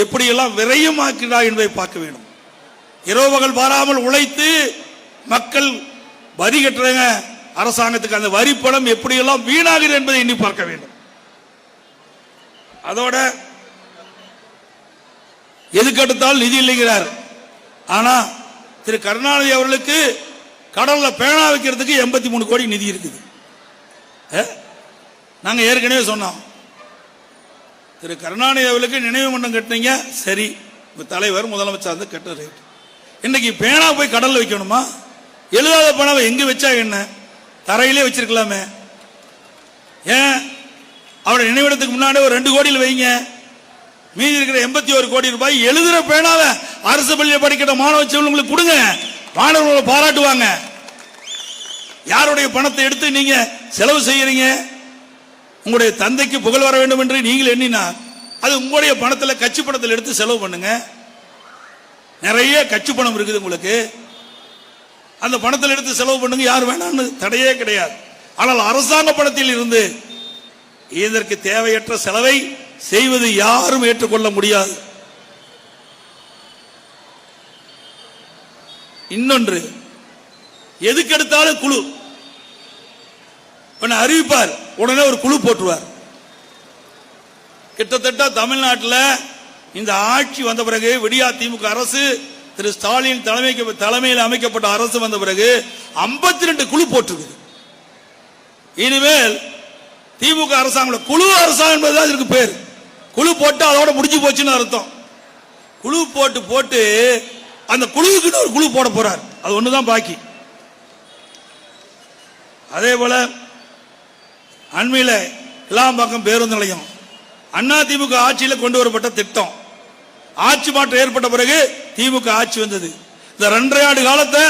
எப்படியெல்லாம் விரயமாக்கிறார் என்பதை பார்க்க வேண்டும். இரவு பகல் பாராமல் உழைத்து மக்கள் வரி கட்டுறாங்க அரசாங்கத்துக்கு, அந்த வரி பணம் எப்படியெல்லாம் வீணாகுது என்பதை எண்ணி பார்க்க வேண்டும். அதோட எதுக்கு எடுத்தாலும் நிதி இல்லைங்கிறார். ஆனா திரு கருணாநிதி அவர்களுக்கு கடல்ல பேனா வைக்கிறதுக்கு 83 கோடி நிதி இருக்குது. நாங்க ஏற்கனவே சொன்னோம், திரு கருணாநிதி அவர்களுக்கு நினைவு மன்றம் கட்டினீங்க, சரி, தலைவர் முதலமைச்சர் வந்து கட்ட ரைட். இன்னைக்கு பேனா போய் கடல்ல வைக்கணுமா? எழுதாத பேனாவை எங்க வச்சா என்ன? தரையிலே வச்சிருக்கலாமே. ஏன் அவருடைய நினைவிடத்துக்கு முன்னாடி ஒரு 2 கோடியில் வைங்க. மீதி இருக்கிற 81 கோடி ரூபாய் எழுதுற பேனாவை அரசு பள்ளியில் படிக்கிற மாணவ செல்வங்களுக்கு கொடுங்க, மாணவர்களை பாராட்டுவாங்க. யாருடைய பணத்தை எடுத்து நீங்க செலவு செய்யறீங்க? உங்களுடைய தந்தைக்கு புகழ் வர வேண்டும் என்று நீங்கள் எண்ணினா அது உங்களுடைய பணத்தில், கட்சி பணத்தில் எடுத்து செலவு பண்ணுங்க. நிறைய கட்சி பணம் இருக்குது உங்களுக்கு, அந்த பணத்தில் எடுத்து செலவு பண்ணுங்க, யார் வேணாம்னு தடையே கிடையாது. ஆனால் அரசாங்க பணத்தில் இருந்து இதற்கு தேவையற்ற செலவை செய்வது யாரும் ஏற்றுக்கொள்ள முடியாது. இன்னொன்று, எதுக்கு எடுத்தாலும் குழு அறிவிப்பார், உடனே ஒரு குழு போட்டுருவார். கிட்டத்தட்ட தமிழ்நாட்டில் இந்த ஆட்சி வந்த பிறகு, விடியா திமுக அரசு, திரு ஸ்டாலின் தலைமையில் அமைக்கப்பட்ட அரசு வந்த பிறகு 52 குழு போட்டிருக்கு. இனிமேல் திமுக அரசாங்கம் குழு அரசாங்கம் என்பதுதான் இதற்கு பேர். குழு போட்டு அதோட முடிஞ்சு போச்சுன்னு அர்த்தம். குழு போட்டு அந்த குழுவுக்கு ஒரு குழு போட போறார், அது ஒண்ணுதான் பாக்கி. அதே போல அண்மையில இளாம்பாக்கம் பேருந்து நிலையம் அண்ணா திமுக ஆட்சியில் கொண்டு வரப்பட்ட திட்டம், ஆட்சி மாற்றம் ஏற்பட்ட பிறகு திமுக ஆட்சி வந்தது. இந்த 2.5 ஆண்டு காலத்தை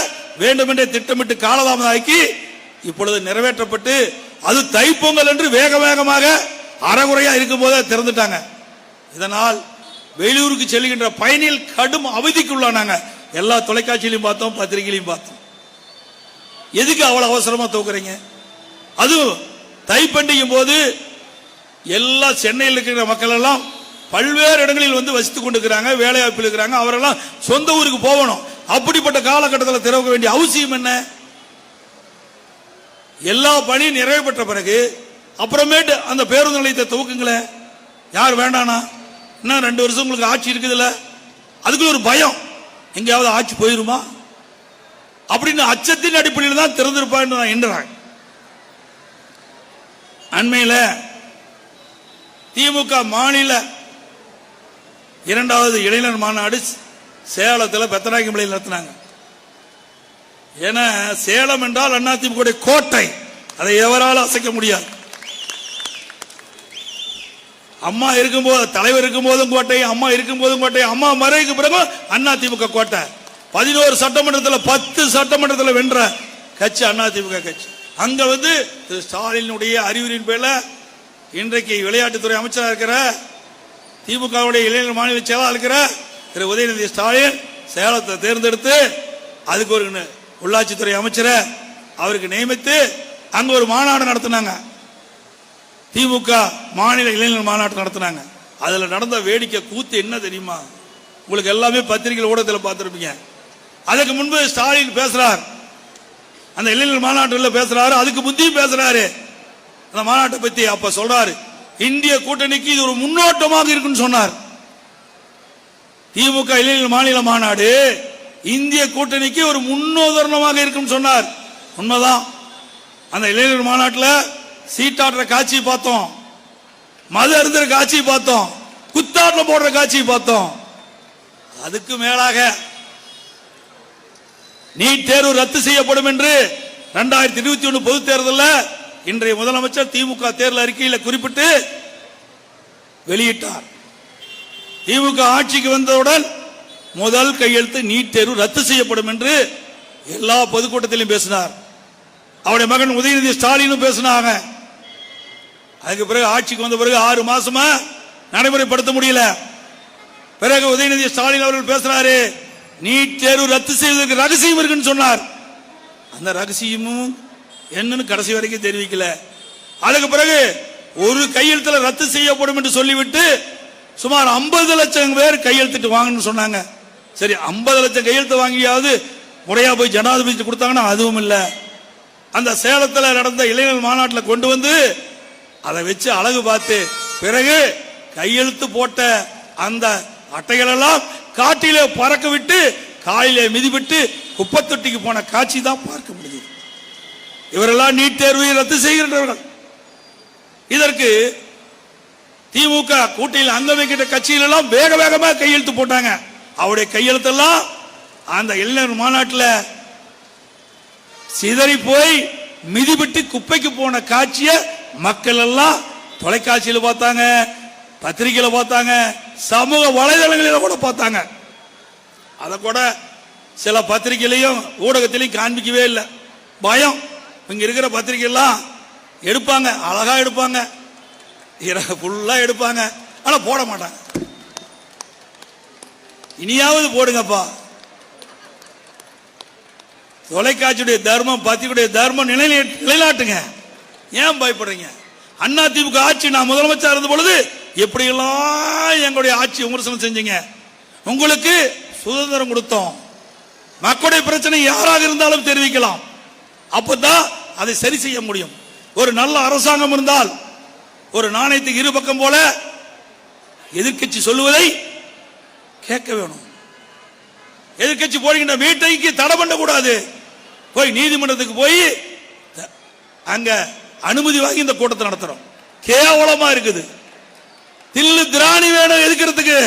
வேண்டுமென்றே திட்டமிட்டு காலதாமதம் ஆக்கி இப்பொழுது நிறைவேற்றப்பட்டு, அது தைப்பொங்கல் என்று வேக வேகமாக அறகுறையா இருக்கும் போதே திறந்துட்டாங்க. இதனால் வெளியூருக்கு செல்கின்ற பயணிகள் கடும் அவதிக்குள்ளானாங்க. எல்லா தொலைக்காட்சியிலையும் பார்த்தோம், பத்திரிகையிலையும் பார்த்தோம். எதுக்கு அவ்வளவு அவசரமா தூக்குறீங்க? அதுவும் தைப்பண்டிக்கும் போது எல்லா சென்னையில் இருக்கிற மக்கள் எல்லாம் பல்வேறு இடங்களில் வந்து வசித்துக் கொண்டிருக்கிறாங்க, வேலை வாய்ப்பில் இருக்கிறாங்க. அவரெல்லாம் சொந்த ஊருக்கு போகணும். அப்படிப்பட்ட காலகட்டத்தில் திறக்க வேண்டிய அவசியம் என்ன? எல்லா பணியும் நிறைவு பெற்ற பிறகு அப்புறமேட்டு அந்த பேருந்து நிலையத்தை துவக்குங்களேன். யார் வேண்டானா? இன்னும் 2 வருஷம் உங்களுக்கு ஆட்சி இருக்குதுல்ல, அதுக்குள்ள ஒரு பயம், எங்கேயாவது ஆட்சி போயிருமா அப்படின்னு அச்சத்தின் அடிப்படையில் தான் திறந்திருப்பான்னு நான் எண்ணுறேன். அண்மையில் திமுக மாநில 2வது இளைஞர் மாநாடு சேலத்தில் பெத்தநாயக்கம்பிள்ளையில் நடத்தினாங்க. ஏன்னா சேலம் என்றால் அதிமுக கோட்டை, அதை எவரால் அசைக்க முடியாது. அம்மா இருக்கும்போது, தலைவர் இருக்கும் போதும் கோட்டை, அம்மா இருக்கும் போதும் கோட்டை, அம்மா மறைவுக்கு பிறகு அதிமுக கோட்டை. 11 சட்டமன்றத்தில் 10 சட்டமன்றத்தில் வென்ற கட்சி அதிமுக கட்சி. அங்க வந்து திரு ஸ்டாலினுடைய அறிவுரின் பேர்ல இன்றைக்கு விளையாட்டுத்துறை அமைச்சராக இருக்கிற திமுகவுடைய இளைஞர் மாநில செயலாளர் இருக்கிற திரு உதயநிதி ஸ்டாலின் சேலத்தை தேர்ந்தெடுத்து அதுக்கு ஒரு உள்ளாட்சித்துறை அமைச்சரை அவருக்கு நியமித்து அங்க ஒரு மாநாடு நடத்தினாங்க. திமுக மாநில இளைஞர் மாநாட்டு நடத்தினாங்க. அதுல நடந்த வேடிக்கை கூத்து என்ன தெரியுமா? உங்களுக்கு எல்லாமே பத்திரிகை ஊடகத்தில் பார்த்திருப்பீங்க. அதுக்கு முன்பு ஸ்டாலின் பேசுறார், அந்த இளைஞர் மாநாட்டில் பேசுறாரு, அதுக்கு முந்தியும் பேசுறாரு அந்த மாநாட்டை பத்தி. அப்ப சொல்றாரு, இந்திய கூட்டணிக்கு இது ஒரு முன்னோட்டமாக இருக்குன்னு சொன்னார். திமுக இளைஞர் மாநில மாநாடு இந்திய கூட்டணிக்கு ஒரு முன்னுதாரணமாக இருக்கும் சொன்னார். உண்மைதான். அந்த இளைஞர் மாநாட்டில் சீட்டாடுற காட்சியை பார்த்தோம், மது அருந்துற காட்சியை பார்த்தோம், குத்தாட்டில் போடுற காட்சியை பார்த்தோம். அதுக்கு மேலாக நீட் தேர்வு ரத்து செய்யப்படும் என்று 2021 பொது தேர்தலில் இன்றைய முதலமைச்சர் திமுக தேர்தல் அறிக்கையில் குறிப்பிட்டு வெளியிட்டார். திமுக ஆட்சிக்கு வந்தவுடன் முதல் கையெழுத்து நீட் தேர்வு ரத்து செய்யப்படும் என்று எல்லா பொதுக்கூட்டத்திலும் பேசினார். அவருடைய மகன் உதயநிதி ஸ்டாலினும் பேசினாங்க. அதுக்கு பிறகு ஆட்சிக்கு வந்த பிறகு 6 மாசமா நடைமுறைப்படுத்த முடியல. பிறகு உதயநிதி ஸ்டாலின் அவர்கள் பேசுறாரு, நீட் தேர்வு ரத்து செய்வதற்கு ரகசியம் இருக்குன்னு சொன்னார். அந்த ரகசியமும் என்னன்னு கடைசி வரைக்கும் தெரிவிக்கல. அதுக்கு பிறகு ஒரு கையெழுத்துல ரத்து செய்யப்படும் என்று சொல்லிவிட்டு சுமார் 50 லட்சம் பேர் கையெழுத்திட்டு வாங்கன்னு சொன்னாங்க. சரி, 50 லட்சம் கையெழுத்து வாங்கியாவது முறையா போய் ஜனாதிபதி கொடுத்தாங்கன்னா அதுவும் இல்ல. அந்த சேலத்தில் நடந்த இளைஞர் மாநாட்டில் கொண்டு வந்து அதை வச்சு அழகு பார்த்து பிறகு கையெழுத்து போட்ட அந்த அட்டைகள் எல்லாம் காட்டிலே பறக்க விட்டு காலிலே மிதிவிட்டு குப்பத்தொட்டிக்கு போன காட்சி தான் பார்க்க முடியுது. இவரெல்லாம் நீட் தேர்வை ரத்து செய்கின்றவர்கள். இதற்கு திமுக கூட்டணியில் அங்கம் வைக்கின்ற கட்சிகள் எல்லாம் வேக வேகமாக கையெழுத்து போட்டாங்க. அவருடைய கையெழுத்தெல்லாம் அந்த இளைஞர் மாநாட்டில் சிதறி போய் மிதிவிட்டு குப்பைக்கு போன காட்சியை மக்கள் எல்லாம் தொலைக்காட்சியில் பார்த்தாங்க, பத்திரிகையில் பார்த்தாங்க, சமூக வலைதளங்களில் கூட பார்த்தாங்க. அதை கூட சில பத்திரிகையிலையும் ஊடகத்திலையும் காண்பிக்கவே இல்லை. பயம். இங்க இருக்கிற பத்திரிகை எல்லாம் எடுப்பாங்க, அழகா எடுப்பாங்க, ஃபுல்லா எடுப்பாங்க, ஆனா போட மாட்டாங்க. இனியாவது போடுங்கப்பா. தொலைக்காட்சியுடைய தர்மம், பத்திரிகையுடைய தர்மம் நிலைநாட்டுங்க. ஏன் பயப்படுறீங்க? அண்ணா திமுக ஆட்சி நான் முதலமைச்சர் இருந்த பொழுது எப்படியெல்லாம் எங்களுடைய ஆட்சி விமர்சனம் செஞ்சீங்க. உங்களுக்கு சுதந்திரம் கொடுத்தோம். மக்களுடைய பிரச்சனை யாராக இருந்தாலும் தெரிவிக்கலாம். அப்பதான் அதை சரி செய்ய முடியும். ஒரு நல்ல அரசாங்கம் இருந்தால் ஒரு நாணயத்துக்கு இரு பக்கம் போல எதிர்க்கட்சி சொல்லுவதை கேட்க வேணும். எதிர்க்கட்சி போடுகின்ற மீட்டிங்க்கு தடை பண்ணக்கூடாது. போய் நீதிமன்றத்துக்கு போய் அங்க அனுமதி வாங்கி இந்த கூட்டத்தை நடத்துறோம். கேவலமா இருக்குது. தில்லு திராணி வேணும் எதிர்க்கிறதுக்கு.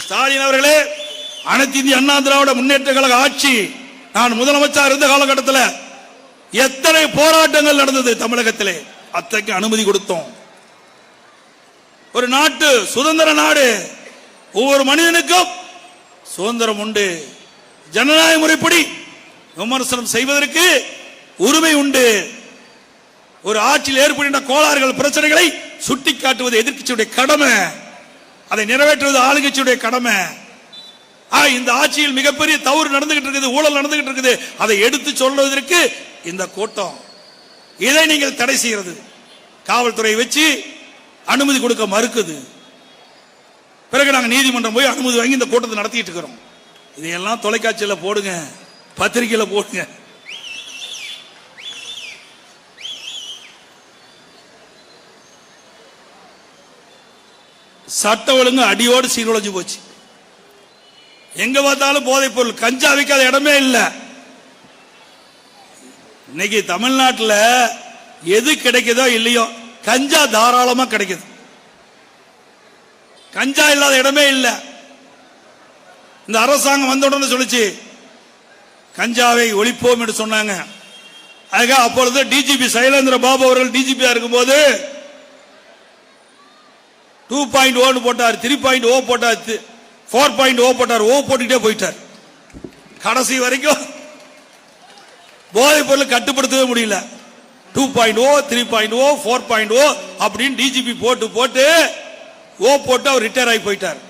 ஸ்டாலின் அவர்களே, அனைத்து இந்திய அண்ணா திராவிட முன்னேற்ற கழக ஆட்சி நான் முதலமைச்சர் இருந்த காலகட்டத்தில் எத்தனை போராட்டங்கள் நடந்தது தமிழகத்திலே. அத்தகைய அனுமதி கொடுத்தோம். ஒரு நாட்டு சுதந்திர நாடு, ஒவ்வொரு மனிதனுக்கும் சுதந்திரம் உண்டு. ஜனநாயக முறைப்படி விமர்சனம் செய்வதற்கு உரிமை உண்டு. ஒரு ஆட்சியில் ஏற்படுகின்ற கோளாறுகள், பிரச்சனைகளை சுட்டிக்காட்டுவது எதிர்க்கட்சியுடைய கடமை. அதை நிறைவேற்றுவது ஆளுங்கட்சியுடைய கடமை. இந்த ஆட்சியில் மிகப்பெரிய தவறு நடந்துகிட்டு இருக்குது, ஊழல் நடந்துகிட்டு இருக்குது, அதை எடுத்து சொல்வதற்கு இந்த கூட்டம். இதை நீங்கள் தடை செய்கிறது. காவல்துறை வச்சு அனுமதி கொடுக்க மறுக்குது. பிறகு நாங்கள் நீதிமன்றம் போய் அனுமதி வாங்கி இந்த கூட்டத்தை நடத்திட்டு இருக்கிறோம். இதையெல்லாம் தொலைக்காட்சியில் போடுங்க, பத்திரிகையில் போடுங்க. சட்ட ஒழுங்கு அடியோடு சீர்குலைஞ்சு போச்சு. எங்க பார்த்தாலும் போதைப் பொருள், கஞ்சா விற்காத இடமே இல்லை. இன்னைக்கு தமிழ்நாட்டில் எது கிடைக்குதோ இல்லையோ கஞ்சா தாராளமா கிடைக்குது. கஞ்சா இல்லாத இடமே இல்லை. இந்த அரசாங்கம் வந்த உடனே சொல்லிச்சு கஞ்சாவை ஒழிப்போம் என்று சொன்னாங்க. அதுக்காக அப்பொழுது டிஜிபி சைலேந்திர பாபு அவர்கள் டிஜிபியா இருக்கும்போது 2.0 போட்டார், 3.0 போட்டார், 4.0 போட்டார். ஓ போட்டுட்டே போயிட்டார். கடைசி வரைக்கும் போதைப் பொருள் கட்டுப்படுத்தவே முடியல. 2.0, 3.0, 4.0 அப்படின்னு டிஜிபி போட்டு போட்டு ஓ போட்டு அவர் ரிட்டையர் ஆகி போயிட்டார்.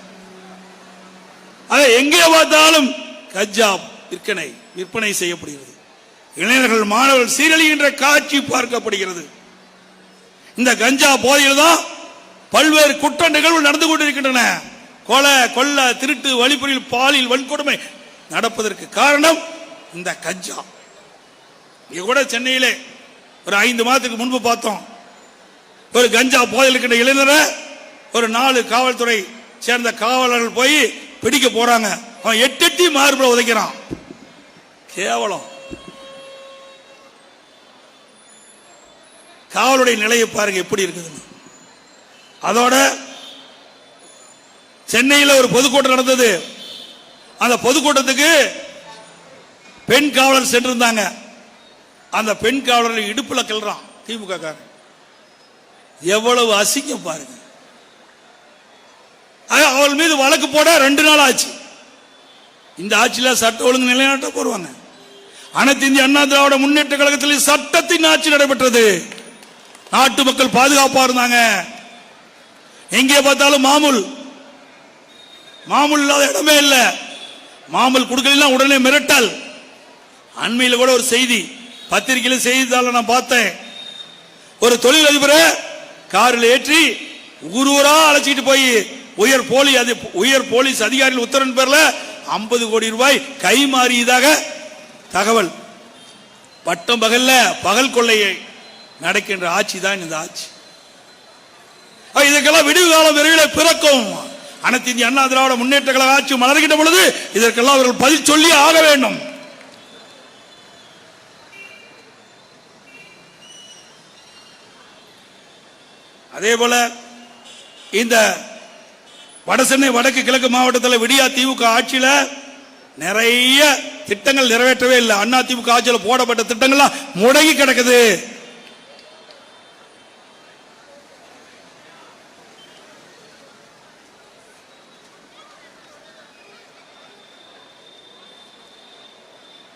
எங்கே பார்த்தாலும் கஞ்சா விற்பனை செய்யப்படுகிறது. இளைஞர்கள், மாணவர்கள் சீரழிகின்ற காட்சி பார்க்கப்படுகிறது. இந்த கஞ்சா போதையில் தான் பல்வேறு குற்ற நிகழ்வுகள் நடந்து கொண்டிருக்கின்றன. கொலை, கொள்ள, திருட்டு, வழிப்பறியில், பாலியல் வன்கொடுமை நடப்பதற்கு காரணம் இந்த கஞ்சா. இங்க கூட சென்னையிலே ஒரு 5 மாதத்துக்கு முன்பு பார்த்தோம். ஒரு கஞ்சா போதையில் இருக்கின்ற இளைஞரை ஒரு 4 காவல்துறை சேர்ந்த காவலர்கள் போய் பிடிக்க போறாங்க, அவன் 8 அடி மார்பில் உதைக்கிறான். கேவலம். காவலுடைய நிலையை பாருங்க எப்படி இருக்குது. அதோட சென்னையில் ஒரு பொதுக்கூட்டம் நடந்தது. அந்த பொதுக்கூட்டத்துக்கு பெண் காவலர் சென்றிருந்தாங்க. அந்த பெண் காவலர் இடுப்புல கிள்றான் திமுக காரன். எவ்வளவு அசிங்கம் பாருங்க. அவள் மீது வழக்கு போட 2 நாள் ஆச்சு. இந்த ஆட்சியில் சட்ட ஒழுங்கு நிலைநாட்ட போடுவாங்க. அனைத்து இந்திய அண்ணா திராவிட முன்னேற்ற கழகத்தில் சட்டத்தின் ஆட்சி நடைபெற்றது. நாட்டு மக்கள் பாதுகாப்பா இருந்தாங்க. எங்கே பார்த்தாலும் மாமூல் இல்லாத இடமே இல்லை. மாமூல் கொடுக்கலாம் உடனே மிரட்டல். அண்மையில் கூட ஒரு செய்தி பத்திரிகையில் செய்தித்தாள நான் பார்த்தேன். ஒரு தொழிலதிபரை காரில் ஏற்றி ஊரூரா அழைச்சிட்டு போய் உயர் போலீஸ் அதிகாரிகள் உத்தரவின் பேர்ல 50 கோடி ரூபாய் கைமாறியதாக தகவல். பட்டம் பகல்ல பகல் கொள்ளையை நடக்கின்ற ஆட்சி தான் இந்த ஆட்சி. இதற்கெல்லாம் விடுவு காலம் விரைவில் பிறக்கும். அனைத்து இந்திய அண்ணா திராவிட முன்னேற்ற கழக ஆட்சி மலர்கின்ற பொழுது இதற்கெல்லாம் அவர்கள் பதில் சொல்லி ஆக வேண்டும். அதே போல இந்த வடசென்னை வடக்கு கிழக்கு மாவட்டத்தில் விடியா திமுக ஆட்சியில் நிறைய திட்டங்கள் நிறைவேற்றவே இல்லை. அண்ணா திமுக ஆட்சியில் போடப்பட்ட திட்டங்கள்லாம் முடங்கி கிடக்குது.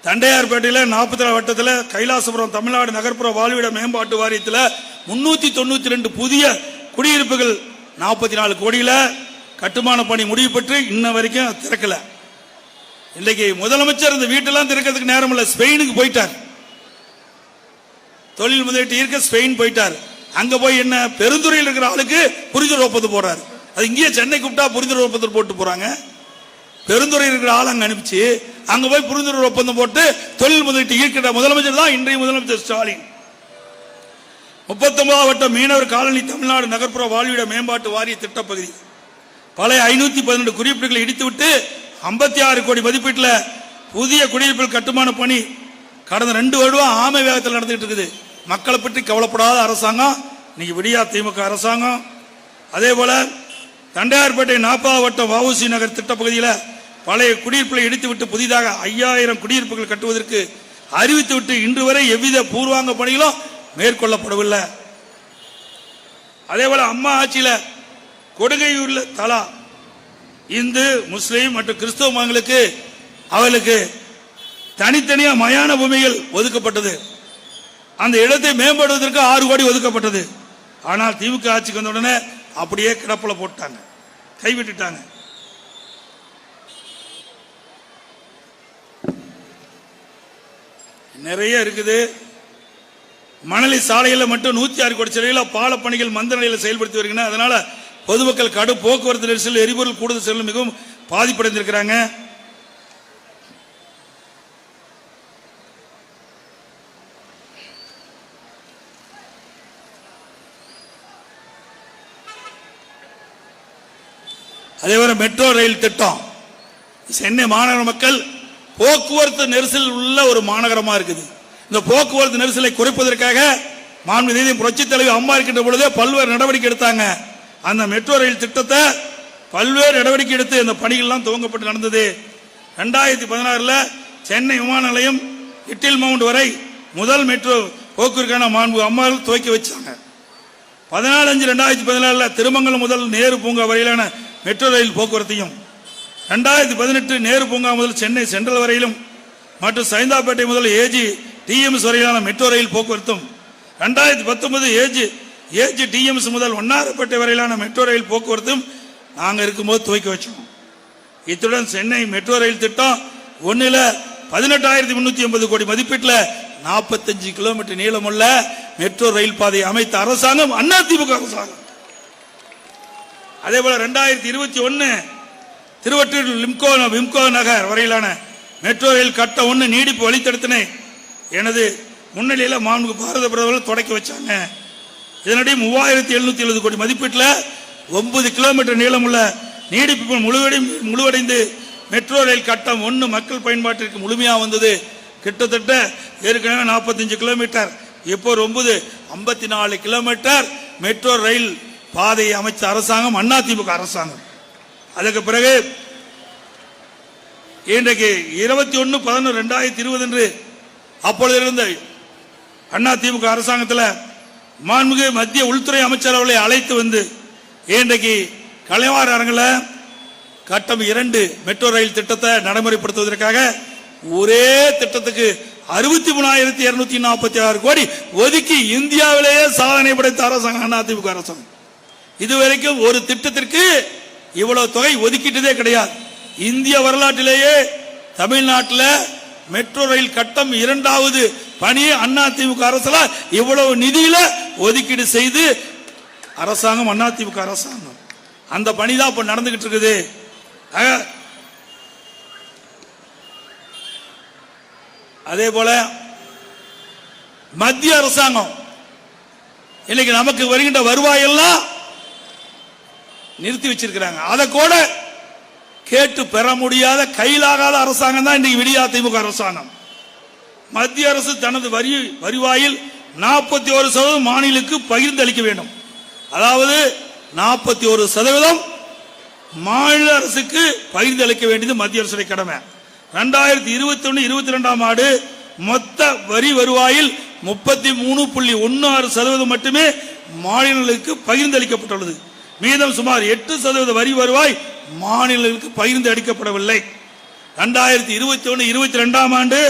தண்டையார்பேட்டையில் 44 வட்டத்தில் கைலாசபுரம் தமிழ்நாடு நகர்ப்புற வாழ்விட மேம்பாட்டு வாரியத்தில் 392 புதிய குடியிருப்புகள் 44 கோடியில் கட்டுமான பணி முடிவு பெற்று இன்ன வரைக்கும் திறக்கல. இன்னைக்கு முதலமைச்சர் இந்த வீட்டெல்லாம் திறக்கிறதுக்கு நேரம் இல்லை. ஸ்பெயினுக்கு போயிட்டார். தொழில் முதலீட்டு இருக்க ஸ்பெயின் போயிட்டார். அங்க போய் என்ன பெருந்துறையில் இருக்கிற ஆளுக்கு புரிந்துணர்வு ஒப்பந்தம் போறாரு. அது இங்கேயே சென்னை கூப்பிட்டா புரிந்துணர்வு ஒப்பந்தம் போட்டு போறாங்க. பெருந்துறையில் இருக்கிற ஆள் அங்க அனுப்பிச்சு அங்க போய் புரிந்துணர்வு ஒப்பந்தம் போட்டு தொழில் முதலீட்டு ஈர்க்கின்ற முதலமைச்சர் தான் இன்றைய முதலமைச்சர் ஸ்டாலின். 39 வட்ட மீனவர் காலனி தமிழ்நாடு நகர்ப்புற வாழ்விட மேம்பாட்டு வாரிய திட்டப்பகுதி பழைய 512 குடியிருப்புகளை இடித்துவிட்டு 56 கோடி மதிப்பீட்டில் புதிய குடியிருப்புகள் கட்டுமான பணி கடந்த 2 வருடம் ஆமை வேகத்தில் நடந்துட்டு இருக்குது. மக்களை பற்றி கவலைப்படாத அரசாங்கம் இன்னைக்கு விடியா திமுக அரசாங்கம். அதே போல தண்டையார்பேட்டை 40 வட்டம் வஉசி நகர் திட்டப்பகுதியில் பழைய குடியிருப்புகளை இடித்துவிட்டு புதிதாக 5000 குடியிருப்புகள் கட்டுவதற்கு அறிவித்துவிட்டு இன்று வரை எவ்வித பூர்வாங்க பணிகளும் மேற்கொள்ளப்படவில்லை. அதே போல அம்மா ஆட்சியில் கொடுங்கையூர்ல தலா இந்து முஸ்லீம் மற்றும் கிறிஸ்தவ மதங்களுக்கு அவர்களுக்கு தனித்தனியா மயான பூமிகள் ஒதுக்கப்பட்டது. அந்த இடத்தை மேம்படுவதற்கு 6 கோடி ஒதுக்கப்பட்டது. ஆனால் திமுக ஆட்சிக்கு வந்த உடனே அப்படியே கிடப்புல போட்டாங்க, கைவிட்டுட்டாங்க. நிறைய இருக்குது. மணலி சாலையில் மட்டும் 106 கோடி செலவில் பாலப்பணிகள் மந்த நிலையில் செயல்படுத்தி வருகின்றன. அதனால பொதுமக்கள் கடும் போக்குவரத்து நெரிசல், எரிபொருள் கூடுதல் செல்லும் மிகவும் பாதிப்படைந்திருக்கிறாங்க. அதேபோல மெட்ரோ ரயில் திட்டம் சென்னை மாநகர மக்கள் போக்குவரத்து நெரிசல் உள்ள ஒரு மாநகரமா இருக்குது. இந்த போக்குவரத்து நெரிசலை குறைப்பதற்காக மாண்புமிகு புரட்சித் தலைவி அம்மா இருக்கின்ற பொழுதே பல்வேறு நடவடிக்கை எடுத்தாங்க. அந்த மெட்ரோ ரயில் திட்டத்தை பல்வேறு நடவடிக்கை எடுத்து அந்த பணிகள்லாம் துவங்கப்பட்டு நடந்தது. 2016 சென்னை விமான நிலையம் லிட்டில் மவுண்ட் வரை முதல் மெட்ரோ போக்குவரத்துக்கான மாண்பு அம்மாவில் துவக்கி வச்சாங்க. 14/5/2017 திருமங்கலம் முதல் நேரு பூங்கா வரையிலான மெட்ரோ ரயில் போக்குவரத்தையும் 2018 நேரு பூங்கா முதல் சென்னை சென்ட்ரல் வரையிலும் மற்றும் சைதாப்பேட்டை முதல் ஏஜி டிஎம்எஸ் வரையிலான மெட்ரோ ரயில் போக்குவரத்தும் 2019 ஏஜி டிஎம்எஸ் முதல் வண்ணாரப்பேட்டை வரையிலான மெட்ரோ ரயில் போக்குவரத்தும் நாங்கள் இருக்கும்போது துவக்கி வச்சோம். இத்துடன் சென்னை மெட்ரோ ரயில் திட்டம் 1 18,380 கோடி மதிப்பீட்டில் 45 கிலோமீட்டர் நீளமுள்ள மெட்ரோ ரயில் பாதை அமைத்த அரசாங்கம் அதிமுக அரசாங்கம். அதே போல 2021 திருவற்றூர் விம்கோ நகர் வரையிலான மெட்ரோ ரயில் கட்ட 1 நீடிப்பு வழித்தடத்தினை எனது முன்னிலையில் மாண்பு பாரத பிரதமர் தொடக்கி வச்சாங்க. இதனிடையே 3,770 கோடி மதிப்பீட்டில் 9 கிலோமீட்டர் நீளமுள்ள நீடிப்பு முழுவடைந்து மெட்ரோ ரயில் கட்டம் 1 மக்கள் பயன்பாட்டிற்கு முழுமையாக வந்தது. கிட்டத்தட்ட ஏற்கனவே 45 கிலோமீட்டர், இப்போ 54 கிலோமீட்டர் மெட்ரோ ரயில் பாதையை அமைச்ச அரசாங்கம் அதிமுக அரசாங்கம். அதுக்கு பிறகு இன்றைக்கு 21/11/2020 என்று அப்பொழுது இருந்த அதிமுக அரசாங்கத்தில் மாண்புமிகு மத்திய உள்துறை அமைச்சர் அவர்களை அழைத்து வந்து இன்றைக்கு கலைவாணர் அரங்கில் கட்டம் 2 மெட்ரோ ரயில் திட்டத்தை நடைமுறைப்படுத்துவதற்காக ஒரே திட்டத்துக்கு 63,246 கோடி ஒதுக்கி இந்தியாவிலேயே சாதனை படைத்த அரசாங்கம் அதிமுக அரசாங்கம். இதுவரைக்கும் ஒரு திட்டத்திற்கு இவ்வளவு தொகை ஒதுக்கிட்டதே கிடையாது. இந்திய வரலாற்றிலேயே தமிழ்நாட்டில் மெட்ரோ ரயில் கட்டம் 2வது பணியை அதிமுக அரசுல இவ்வளவு நிதியில ஒதுக்கீடு செய்து அரசாங்கம் அதிமுக அரசாங்கம். அந்த பணி தான் இப்ப நடந்துகிட்டு இருக்குது. அதே போல மத்திய அரசாங்கம் இன்னைக்கு நமக்கு வருகின்ற வருவாயெல்லாம் நிறுத்தி வச்சிருக்கிறாங்க. அதை கூட கேட்டு பெற முடியாத கையிலாகாத அரசாங்கம் தான் இன்றைக்கு விடியா திமுக அரசாங்கம். மத்திய அரசு தனது வருவாயில் 41% மாநிலங்களுக்கு பகிர்ந்து அளிக்க வேண்டும். அதாவது 41% மாநில அரசுக்கு பகிர்ந்து அளிக்க வேண்டியது மத்திய அரசுடைய கடமை. 2021-22 ஆண்டு மொத்த வரி வருவாயில் 33.16% மட்டுமே மாநிலங்களுக்கு பகிர்ந்து அளிக்கப்பட்டுள்ளது. மீதம் சுமார் 8% வரி வருவாய் மாநிலங்களுக்கு பகிர்ந்து அளிக்கப்படவில்லை. 2021-22 ஆண்டு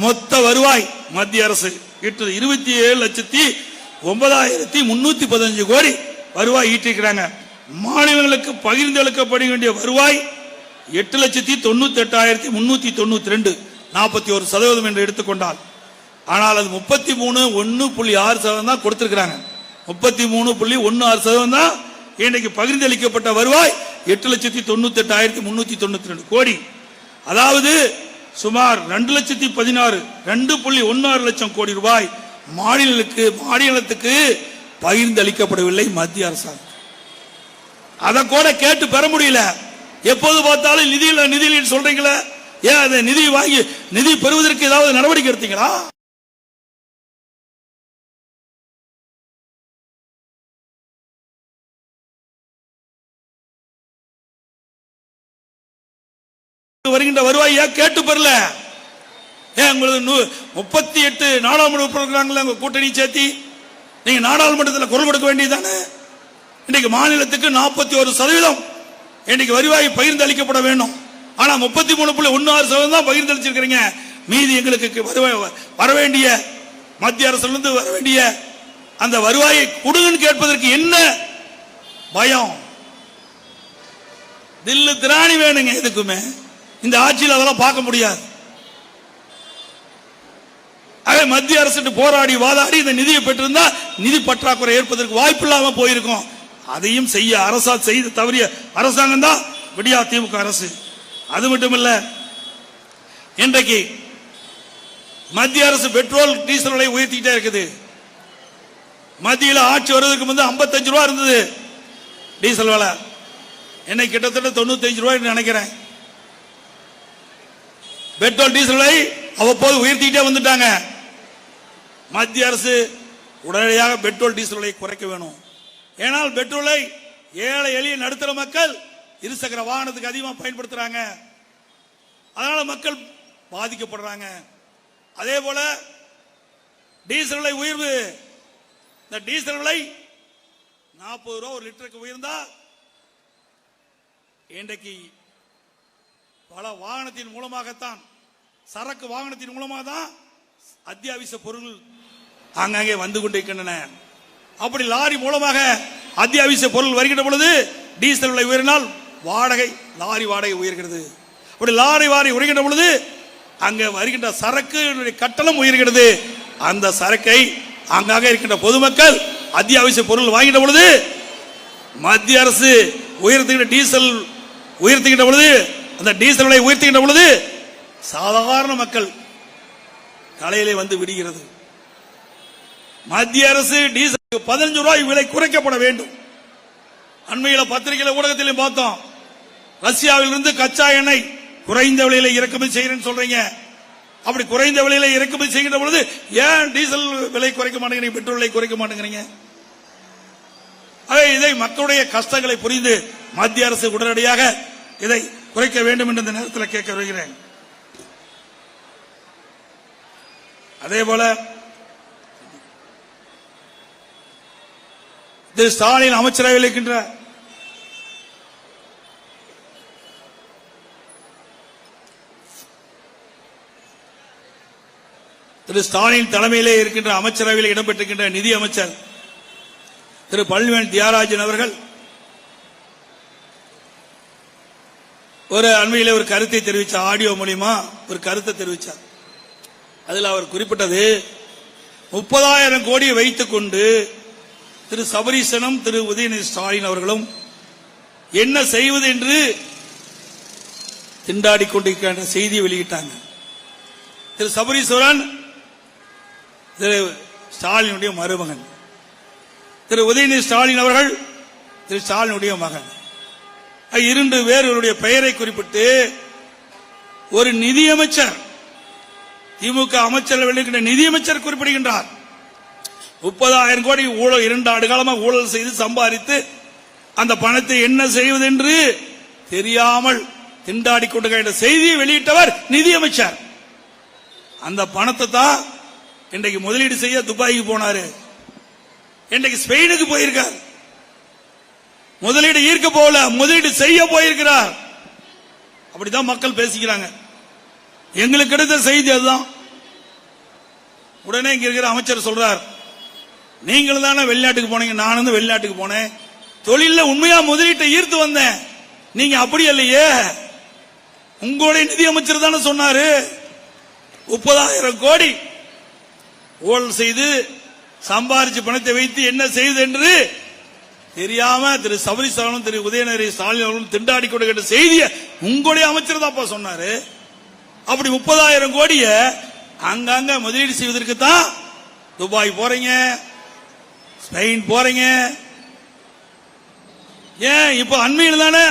மொத்த வருவாய் மத்திய அரசு 27,09,315 கோடி வருவாய் ஈட்டிருக்கிறாங்க. மாநிலங்களுக்கு பகிர்ந்து அளிக்கப்பட வேண்டிய வருவாய் 8,98,392, 41% என்று எடுத்துக்கொண்டால், ஆனால் அது 33.1.6% தான் கொடுத்திருக்கிறாங்க. 33.16% தான் இன்றைக்கு பகிர்ந்தளிக்கப்பட்ட வருவாய் 8,98,392 கோடி. அதாவது சுமார் 2,16,2.16 லட்சம் கோடி ரூபாய் மாநிலத்துக்கு பகிர்ந்தளிக்கப்படவில்லை மத்திய அரசாங்கம். அதை கூட கேட்டு பெற முடியல. எப்போது பார்த்தாலும் நிதியில் சொல்றீங்களே, ஏன் அதை நிதி வாங்கி நிதி பெறுவதற்கு ஏதாவது நடவடிக்கை எடுத்தீங்களா? வருகின்ற வருவாய் கேட்டு பெறல. ஏன் உங்களுக்கு 38 நாடாளுமன்ற உறுப்பினர்கள் கூட்டணி சேர்த்தி நீங்க நாடாளுமன்றத்தில் குரல் கொடுக்க வேண்டியதானே? இன்னைக்கு மாநிலத்துக்கு 41% இன்னைக்கு வருவாய் பகிர்ந்து அளிக்கப்பட வேண்டும். ஆனா 33.16% தான் பகிர்ந்து அளிச்சிருக்கிறீங்க. மீதி எங்களுக்கு வர வேண்டிய மத்திய அரசிலிருந்து வர வேண்டிய அந்த வருவாயை கொடுங்கன்னு கேட்பதற்கு என்ன பயம்? தில்லு திராணி வேணுங்க. எதுக்குமே இந்த ஆட்சியில் அதெல்லாம் பார்க்க முடியாது. மத்திய அரசு போராடி வாதாடி இந்த நிதியை பெற்றிருந்தா நிதி பற்றாக்குறை ஏற்பதற்கு வாய்ப்பு இல்லாம போயிருக்கும். அதையும் செய்த தவறிய அரசாங்கம் தான் விடியா திமுக அரசு. அது மட்டுமல்ல, இன்றைக்கு மத்திய அரசு பெட்ரோல் டீசல் விலை உயர்த்திட்டே இருக்குது. மத்தியில் ஆட்சி வருவதற்கு முன்பு 55 ரூபாய் இருந்தது டீசல் விலை. என்னை கிட்டத்தட்ட 95 ரூபாய் நினைக்கிறேன். பெட்ரோல் டீசல் விலை அவ்வப்போது உயர்த்திட்டே வந்துட்டாங்க. மத்திய அரசு உடனடியாக பெட்ரோல் டீசல் விலை குறைக்க வேணும். ஏனால் பெட்ரோலை ஏழை எளிய நடுத்தர மக்கள் இருசக்கர வாகனத்துக்கு அதிகமாக பயன்படுத்துறாங்க. அதனால மக்கள் பாதிக்கப்படுறாங்க. அதே போல டீசல் விலை உயர்வு, இந்த டீசல் விலை 40 ரூபாய் ஒரு லிட்டருக்கு உயர்ந்தா இன்றைக்கு பல வாகனத்தின் மூலமாகத்தான், சரக்கு வாகனத்தின் மூலமாக தான் அத்தியாவசிய பொருள் அங்கங்கே வந்து கொண்டிருக்கின்றன. அப்படி லாரி மூலமாக அத்தியாவசிய பொருள் வருகின்ற பொழுது டீசல் விலை உயர்ந்தால் லாரி வாடகை உயர்கிறது. அப்படி லாரி உயர்கின்ற பொழுது அங்க வருகின்ற சரக்கு கட்டணம் உயர்கிறது. அந்த சரக்கை அங்காக இருக்கின்ற பொதுமக்கள் அத்தியாவசிய பொருள் வாங்கின்ற பொழுது மத்திய அரசு டீசல் உயர்த்துகின்ற பொழுது, அந்த டீசல் விலை உயர்த்துகின்ற பொழுது சாதாரண மக்கள் தலையிலே வந்து விடுகிறது. மத்திய அரசு டீசலுக்கு 15 ரூபாய் விலை குறைக்கப்பட வேண்டும். அண்மையில் பத்திரிகையில் ஊடகத்திலும் பார்த்தோம். ரஷ்யாவிலிருந்து கச்சா எண்ணெய் குறைந்த விலையில இறக்குமதி செய்யறேன்னு சொல்றீங்க. அப்படி குறைந்த விலையில இறக்குமதி செய்கின்ற பொழுது ஏன் டீசல் விலை குறைக்க மாட்டேங்கிறீங்க, பெட்ரோல் விலை குறைக்க மாட்டேங்கிறீங்க? இதை மக்களுடைய கஷ்டங்களை புரிந்து மத்திய அரசு உடனடியாக இதை குறைக்க வேண்டும் என்று இந்த நேரத்தில் கேட்க வருகிறேன். அதே போல திரு ஸ்டாலின் அமைச்சரவையில் இருக்கின்ற திரு ஸ்டாலின் தலைமையிலே இருக்கின்ற அமைச்சரவையில் இடம்பெற்றிருக்கின்ற நிதி அமைச்சர் திரு பழனிவேல் தியாகராஜன் அவர்கள் ஒரு அண்மையிலே ஒரு கருத்தை தெரிவித்தார். ஆடியோ மூலியமா ஒரு கருத்தை தெரிவித்தார். அதில் அவர் குறிப்பிட்டது 30,000 கோடியை வைத்துக் கொண்டு திரு சபரீசனும் திரு உதயநிதி ஸ்டாலின் அவர்களும் என்ன செய்வது என்று திண்டாடி கொண்டிருக்கின்ற செய்தியை வெளியிட்டாங்க. திரு சபரீஸ்வரன் திரு ஸ்டாலினுடைய மருமகன், திரு உதயநிதி ஸ்டாலின் அவர்கள் திரு ஸ்டாலினுடைய மகன். 2 பேருடைய பெயரை குறிப்பிட்டு ஒரு நிதியமைச்சர், திமுக அமைச்சர் வெளியிட்ட நிதியமைச்சர் குறிப்பிடுகின்றார். 30,000 கோடி ஊழல், 2 ஆண்டு காலமாக ஊழல் செய்து சம்பாதித்து அந்த பணத்தை என்ன செய்வது என்று தெரியாமல் திண்டாடி கொண்டு செய்தியை வெளியிட்டவர் நிதியமைச்சர். அந்த பணத்தை தான் இன்றைக்கு முதலீடு செய்ய துபாய்க்கு போனாரு, இன்றைக்கு ஸ்பெயினுக்கு போயிருக்கார். முதலீடு ஈர்க்க போகல, முதலீடு செய்ய போயிருக்கிறார். அப்படிதான் மக்கள் பேசிக்கிறாங்க. எங்களுக்கு கிடைத்த செய்தி அதுதான். உடனே இங்க இருக்கிற அமைச்சர் சொல்றார், நீங்களும் தானே வெளிநாட்டுக்கு போனீங்க, நானும் வெளிநாட்டுக்கு போனேன், தொழில உண்மையா முதலீட்டை ஈர்த்து வந்தேன், நீங்க அப்படி இல்லையே, உங்களுடைய நிதி அமைச்சர் தானே சொன்னாரு 30,000 கோடி ஊழல் செய்து சம்பாதிச்சு பணத்தை வைத்து என்ன செய்து என்று தெரியாம திரு சபரீசனும் திரு உதயநிதி ஸ்டாலின் அவர்களும் திண்டாடி கொண்டு செய்தியை உங்களுடைய அமைச்சர் தான் சொன்னாரு. அப்படி 30,000 கோடிய அங்கங்க முதலீடு செய்வதற்கு தான் துபாய் போறீங்க, ஸ்பெயின் போறீங்க. ஏன் இப்ப அண்மையில் தானே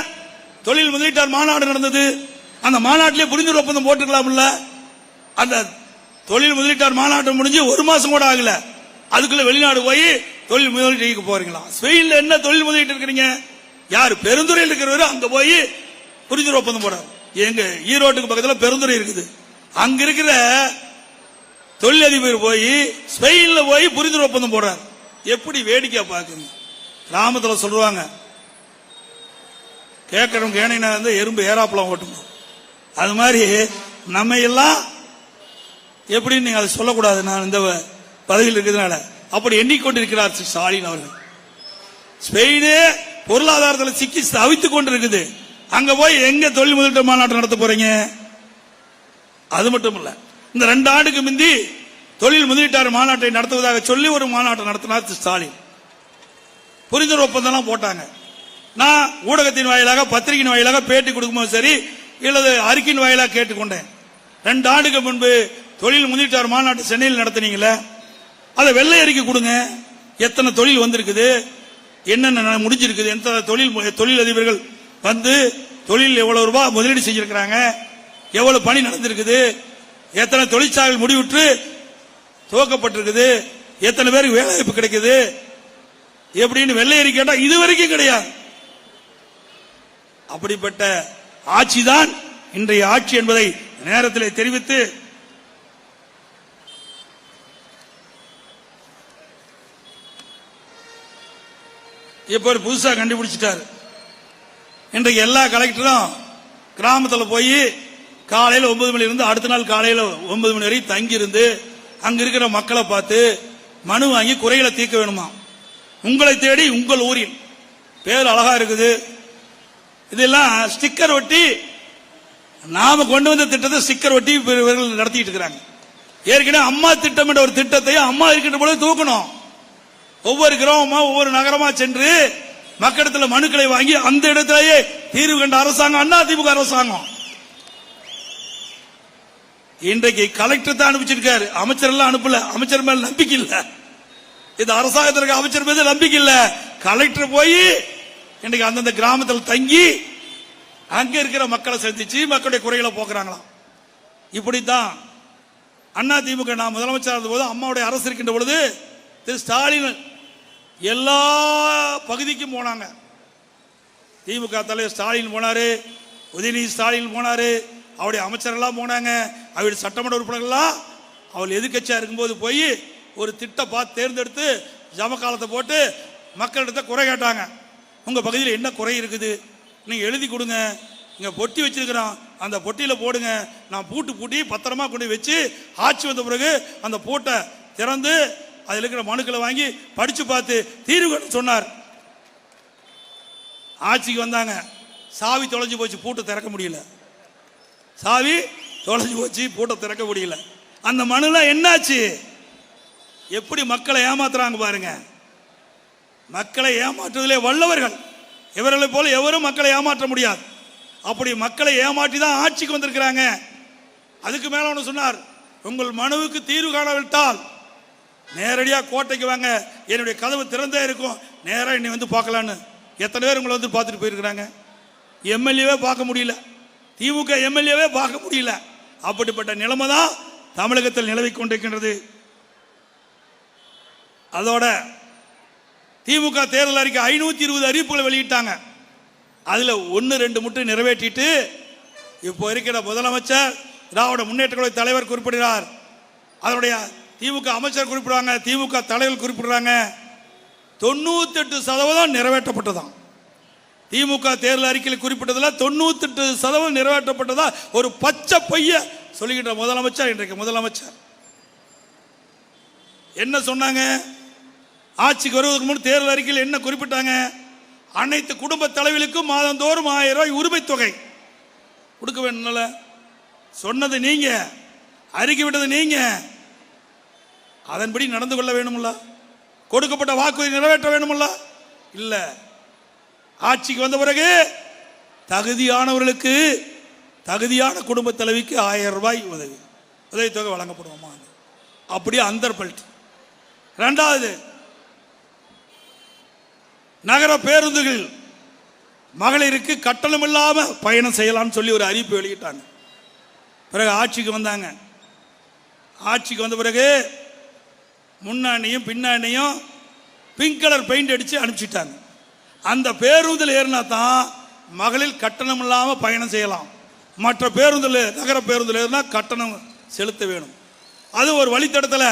தொழில் முதலீட்டாளர் மாநாடு நடந்தது, அந்த மாநாட்டிலே புரிந்துணர்வு ஒப்பந்தம் போட்டுக்கலாம்ல. அந்த தொழில் முதலீட்டாளர் மாநாட்டம் முடிஞ்சு 1 மாசம் கூட ஆகல, அதுக்குள்ள வெளிநாடு போய் தொழில் முதலீட்டு போறீங்களா? ஸ்பெயின்ல என்ன தொழில் முதலீட்டு இருக்கிறீங்க? யார் பெருந்துறையில் இருக்கிறவரு அங்க போய் புரிந்துணர்வு ஒப்பந்தம் போறாரு. எங்க ஈரோட்டுக்கு பக்கத்தில் பெருந்துறை இருக்குது, அங்க இருக்கிற தொழிலதிபர் போய் ஸ்பெயின்ல போய் புரிந்துணர்வு ஒப்பந்தம் போடுறார். எப்படி வேடிக்கை பார்க்கணும். கிராமத்தில் சொல்லுவாங்க, கேட்கறவங்க ஏனைனா எறும்பு ஏறாப்பழம் ஓட்டணும். அது மாதிரி நம்ம எல்லாம் எப்படின்னு நீங்க அதை சொல்லக்கூடாது. நான் இந்த பதவியில் இருக்கிறதுனால அப்படி எண்ணிக்கொண்டிருக்கிறார் ஸ்டாலின் அவர்கள். ஸ்பெயினே பொருளாதாரத்தில் சிக்கி தவித்துக் கொண்டிருக்குது, அங்க போய் எங்க தொழில் முதலீட்டு மாநாட்டம் நடத்த போறீங்க? அது மட்டும் இல்ல, இந்த 2 ஆண்டுக்கு முந்தி தொழில் முதலீட்டாளர் மாநாட்டை நடத்துவதாக சொல்லி ஒரு மாநாட்டை நடத்தினார் ஸ்டாலின். புரிந்துணர்வு ஒப்பந்தம் போட்டாங்க. நான் ஊடகத்தின் வாயிலாக பத்திரிகையின் வாயிலாக பேட்டி கொடுக்கும்போது சரி, இல்லது அறிக்கையின் வாயிலாக கேட்டுக்கொண்டேன். 2 ஆண்டுக்கு முன்பு தொழில் முதலீட்டாளர் மாநாட்டு சென்னையில் நடத்தினீங்களே, அதை வெள்ளை அறிக்கை கொடுங்க. எத்தனை தொழில் வந்திருக்குது, என்னென்ன முடிஞ்சிருக்குது, எத்தனை தொழில் அதிபர்கள் வந்து தொழில் எவ்வளவு ரூபாய் முதலீடு செஞ்சிருக்கிறாங்க, எவ்வளவு பணி நடந்திருக்குது, எத்தனை தொழிற்சாலைகள் முடிவுற்று துவக்கப்பட்டிருக்குது, எத்தனை பேருக்கு வேலை வாய்ப்பு கிடைக்குது, எப்படின்னு வெள்ளை அறிக்கை கேட்டா இதுவரைக்கும் கிடையாது. அப்படிப்பட்ட ஆட்சிதான் இன்றைய ஆட்சி என்பதை நேரத்தில் தெரிவித்து, இப்ப புதுசா கண்டுபிடிச்சிட்டாரு. இன்றைக்கு எல்லா கலெக்டரும் கிராமத்தில் போய் காலையில் 9 மணி இருந்து அடுத்த நாள் காலையில் 9 மணி வரை தங்கி இருந்து அங்க இருக்கிற மக்களை பார்த்து மனு வாங்கி குறைகளை தீர்க்க வேணுமா. உங்களை தேடி உங்கள் ஊரில் பேர் அழகா இருக்குது, இதெல்லாம் ஸ்டிக்கர் ஒட்டி நாம கொண்டு வந்த திட்டத்தை ஸ்டிக்கர் ஒட்டி இவர்கள் நடத்திட்டு இருக்கிறாங்க. ஏற்கனவே அம்மா திட்டம் என்ற ஒரு திட்டத்தை அம்மா இருக்கின்ற பொழுது தூக்கணும். ஒவ்வொரு கிராமமா ஒவ்வொரு நகரமா சென்று மக்களிடத்தில் மனுக்களை வாங்கி அந்த இடத்திலேயே தீர்வு கண்ட அரசாங்கம் அதிமுக அரசாங்கம். இன்றைக்கு கலெக்டர் தான் அனுப்பிச்சிருக்காரு, அமைச்சர் எல்லாம் அனுப்பல. அமைச்சர் மேல நம்பிக்கை இல்ல, இது அரசாங்கத்திற்கு அமைச்சர் மீது நம்பிக்கை இல்ல. கலெக்டர் போய் இன்றைக்கு அந்தந்த கிராமத்தில் தங்கி அங்க இருக்கிற மக்களை சந்திச்சு மக்களுடைய குறைகளை போக்குறாங்களாம். இப்படித்தான் அண்ணா திமுக நான் முதலமைச்சர் இருந்த போது அம்மாவுடைய அரசு இருக்கின்ற பொழுது திரு ஸ்டாலின் எல்லா பகுதிக்கும் போனாங்க. திமுக தலைவர் ஸ்டாலின் போனாரு, உதயநிதி ஸ்டாலின் போனாரு, அவருடைய அமைச்சர்கள்லாம் போனாங்க, அவருடைய சட்டமன்ற உறுப்பினர்கள்லாம் அவள் எதிர்கட்சியா இருக்கும்போது போய் ஒரு திட்டம் பார்த்து தேர்ந்தெடுத்து ஜமக்காலத்தை போட்டு மக்களிடத்தை குறை கேட்டாங்க. உங்க பகுதியில் என்ன குறை இருக்குது நீங்க எழுதி கொடுங்க, இங்க பொட்டி வச்சிருக்கிறோம் அந்த பொட்டியில போடுங்க, நான் பூட்டி பத்திரமா கொண்டு வச்சு ஆட்சி வந்த பிறகு அந்த பூட்டை திறந்து அதில் இருக்கிற மனுக்களை வாங்கி படிச்சு பார்த்து தீர்வு சொன்னார். ஆட்சிக்கு வந்தாங்க, சாவி தொலைஞ்சு போச்சு, பூட்டை திறக்க முடியல. சாவி தொலைஞ்சு போச்சு, பூட்டை திறக்க முடியல. அந்த மனுலாம் என்னாச்சு? எப்படி மக்களை ஏமாத்துறாங்க பாருங்க. மக்களை ஏமாற்றுவதிலே வல்லவர்கள் இவர்களை போல எவரும் மக்களை ஏமாற்ற முடியாது. அப்படி மக்களை ஏமாற்றி தான் ஆட்சிக்கு வந்திருக்கிறாங்க. அதுக்கு மேல ஒன்று சொன்னார், உங்கள் மனுவுக்கு தீர்வு காணவிட்டால் நேரடியாக கோட்டைக்கு வாங்க, என்னுடைய கதவு திறந்தே இருக்கும், நேராக என்னை வந்து பார்க்கலான்னு. எத்தனை பேர் உங்களை வந்து பார்த்துட்டு போயிருக்கிறாங்க? எம்எல்ஏவே பார்க்க முடியல, திமுக எம்எல்ஏவே பார்க்க முடியல. அப்படிப்பட்ட நிலைமை தான் தமிழகத்தில் நிலவி கொண்டிருக்கின்றது. அதோட திமுக தேர்தல் அறிக்கை 520 அறிவிப்புகளை வெளியிட்டாங்க. அதுல 1-2 மட்டும் நிறைவேற்றிட்டு இப்போ இருக்கிற முதலமைச்சர் திராவிட முன்னேற்ற கழக தலைவர் குறிப்பிடுகிறார், அதனுடைய திமுக அமைச்சர் குறிப்பிடுறாங்க, திமுக தலைவர் குறிப்பிடுறாங்க. 98% நிறைவேற்றப்பட்டதான். திமுக தேர்தல் அறிக்கையில் குறிப்பிட்டதுல 98% நிறைவேற்றப்பட்டதா ஒரு பச்சை பைய சொல்லுகின்ற முதலமைச்சர் இன்றைக்கு முதலமைச்சர் என்ன சொன்னாங்க? ஆட்சிக்கு வருவதற்கு முன் தேர்தல் அறிக்கையில் என்ன குறிப்பிட்டாங்க? அனைத்து குடும்ப தலைவர்களுக்கும் மாதந்தோறும் 1000 ரூபாய் உரிமை தொகை கொடுக்க வேணும்ல. சொன்னது நீங்க, அறிக்கை விட்டது நீங்க, அதன்படி நடந்து கொள்ள வேணும்ல. கொடுக்கப்பட்ட வாக்குறுதி நிறைவேற்ற வேணும்ல. இல்ல, ஆட்சிக்கு வந்த பிறகு தகுதியானவர்களுக்கு, தகுதியான குடும்ப தலைவிக்கு 1000 ரூபாய் உதவித்தொகை வழங்கப்படுவோமா? அப்படியே அந்தர்பல்ட். இரண்டாவது, நகர பேருந்துகள் மகளிருக்கு கட்டணம் இல்லாம பயணம் செய்யலாம்னு சொல்லி ஒரு அறிவிப்பு வெளியிட்டாங்க. பிறகு ஆட்சிக்கு வந்தாங்க. ஆட்சிக்கு வந்த பிறகு முன்னாடியும் பின்னாடியும் பிங்க் கலர் பெயிண்ட் அடிச்சு அனுப்பிச்சிட்டாங்க. அந்த பேருந்தில் ஏறினா தான் மகளிர் கட்டணம் இல்லாமல் பயணம் செய்யலாம். மற்ற பேருந்தில், நகர பேருந்தில் ஏறினா கட்டணம் செலுத்த வேணும். அது ஒரு வழித்தடத்தில்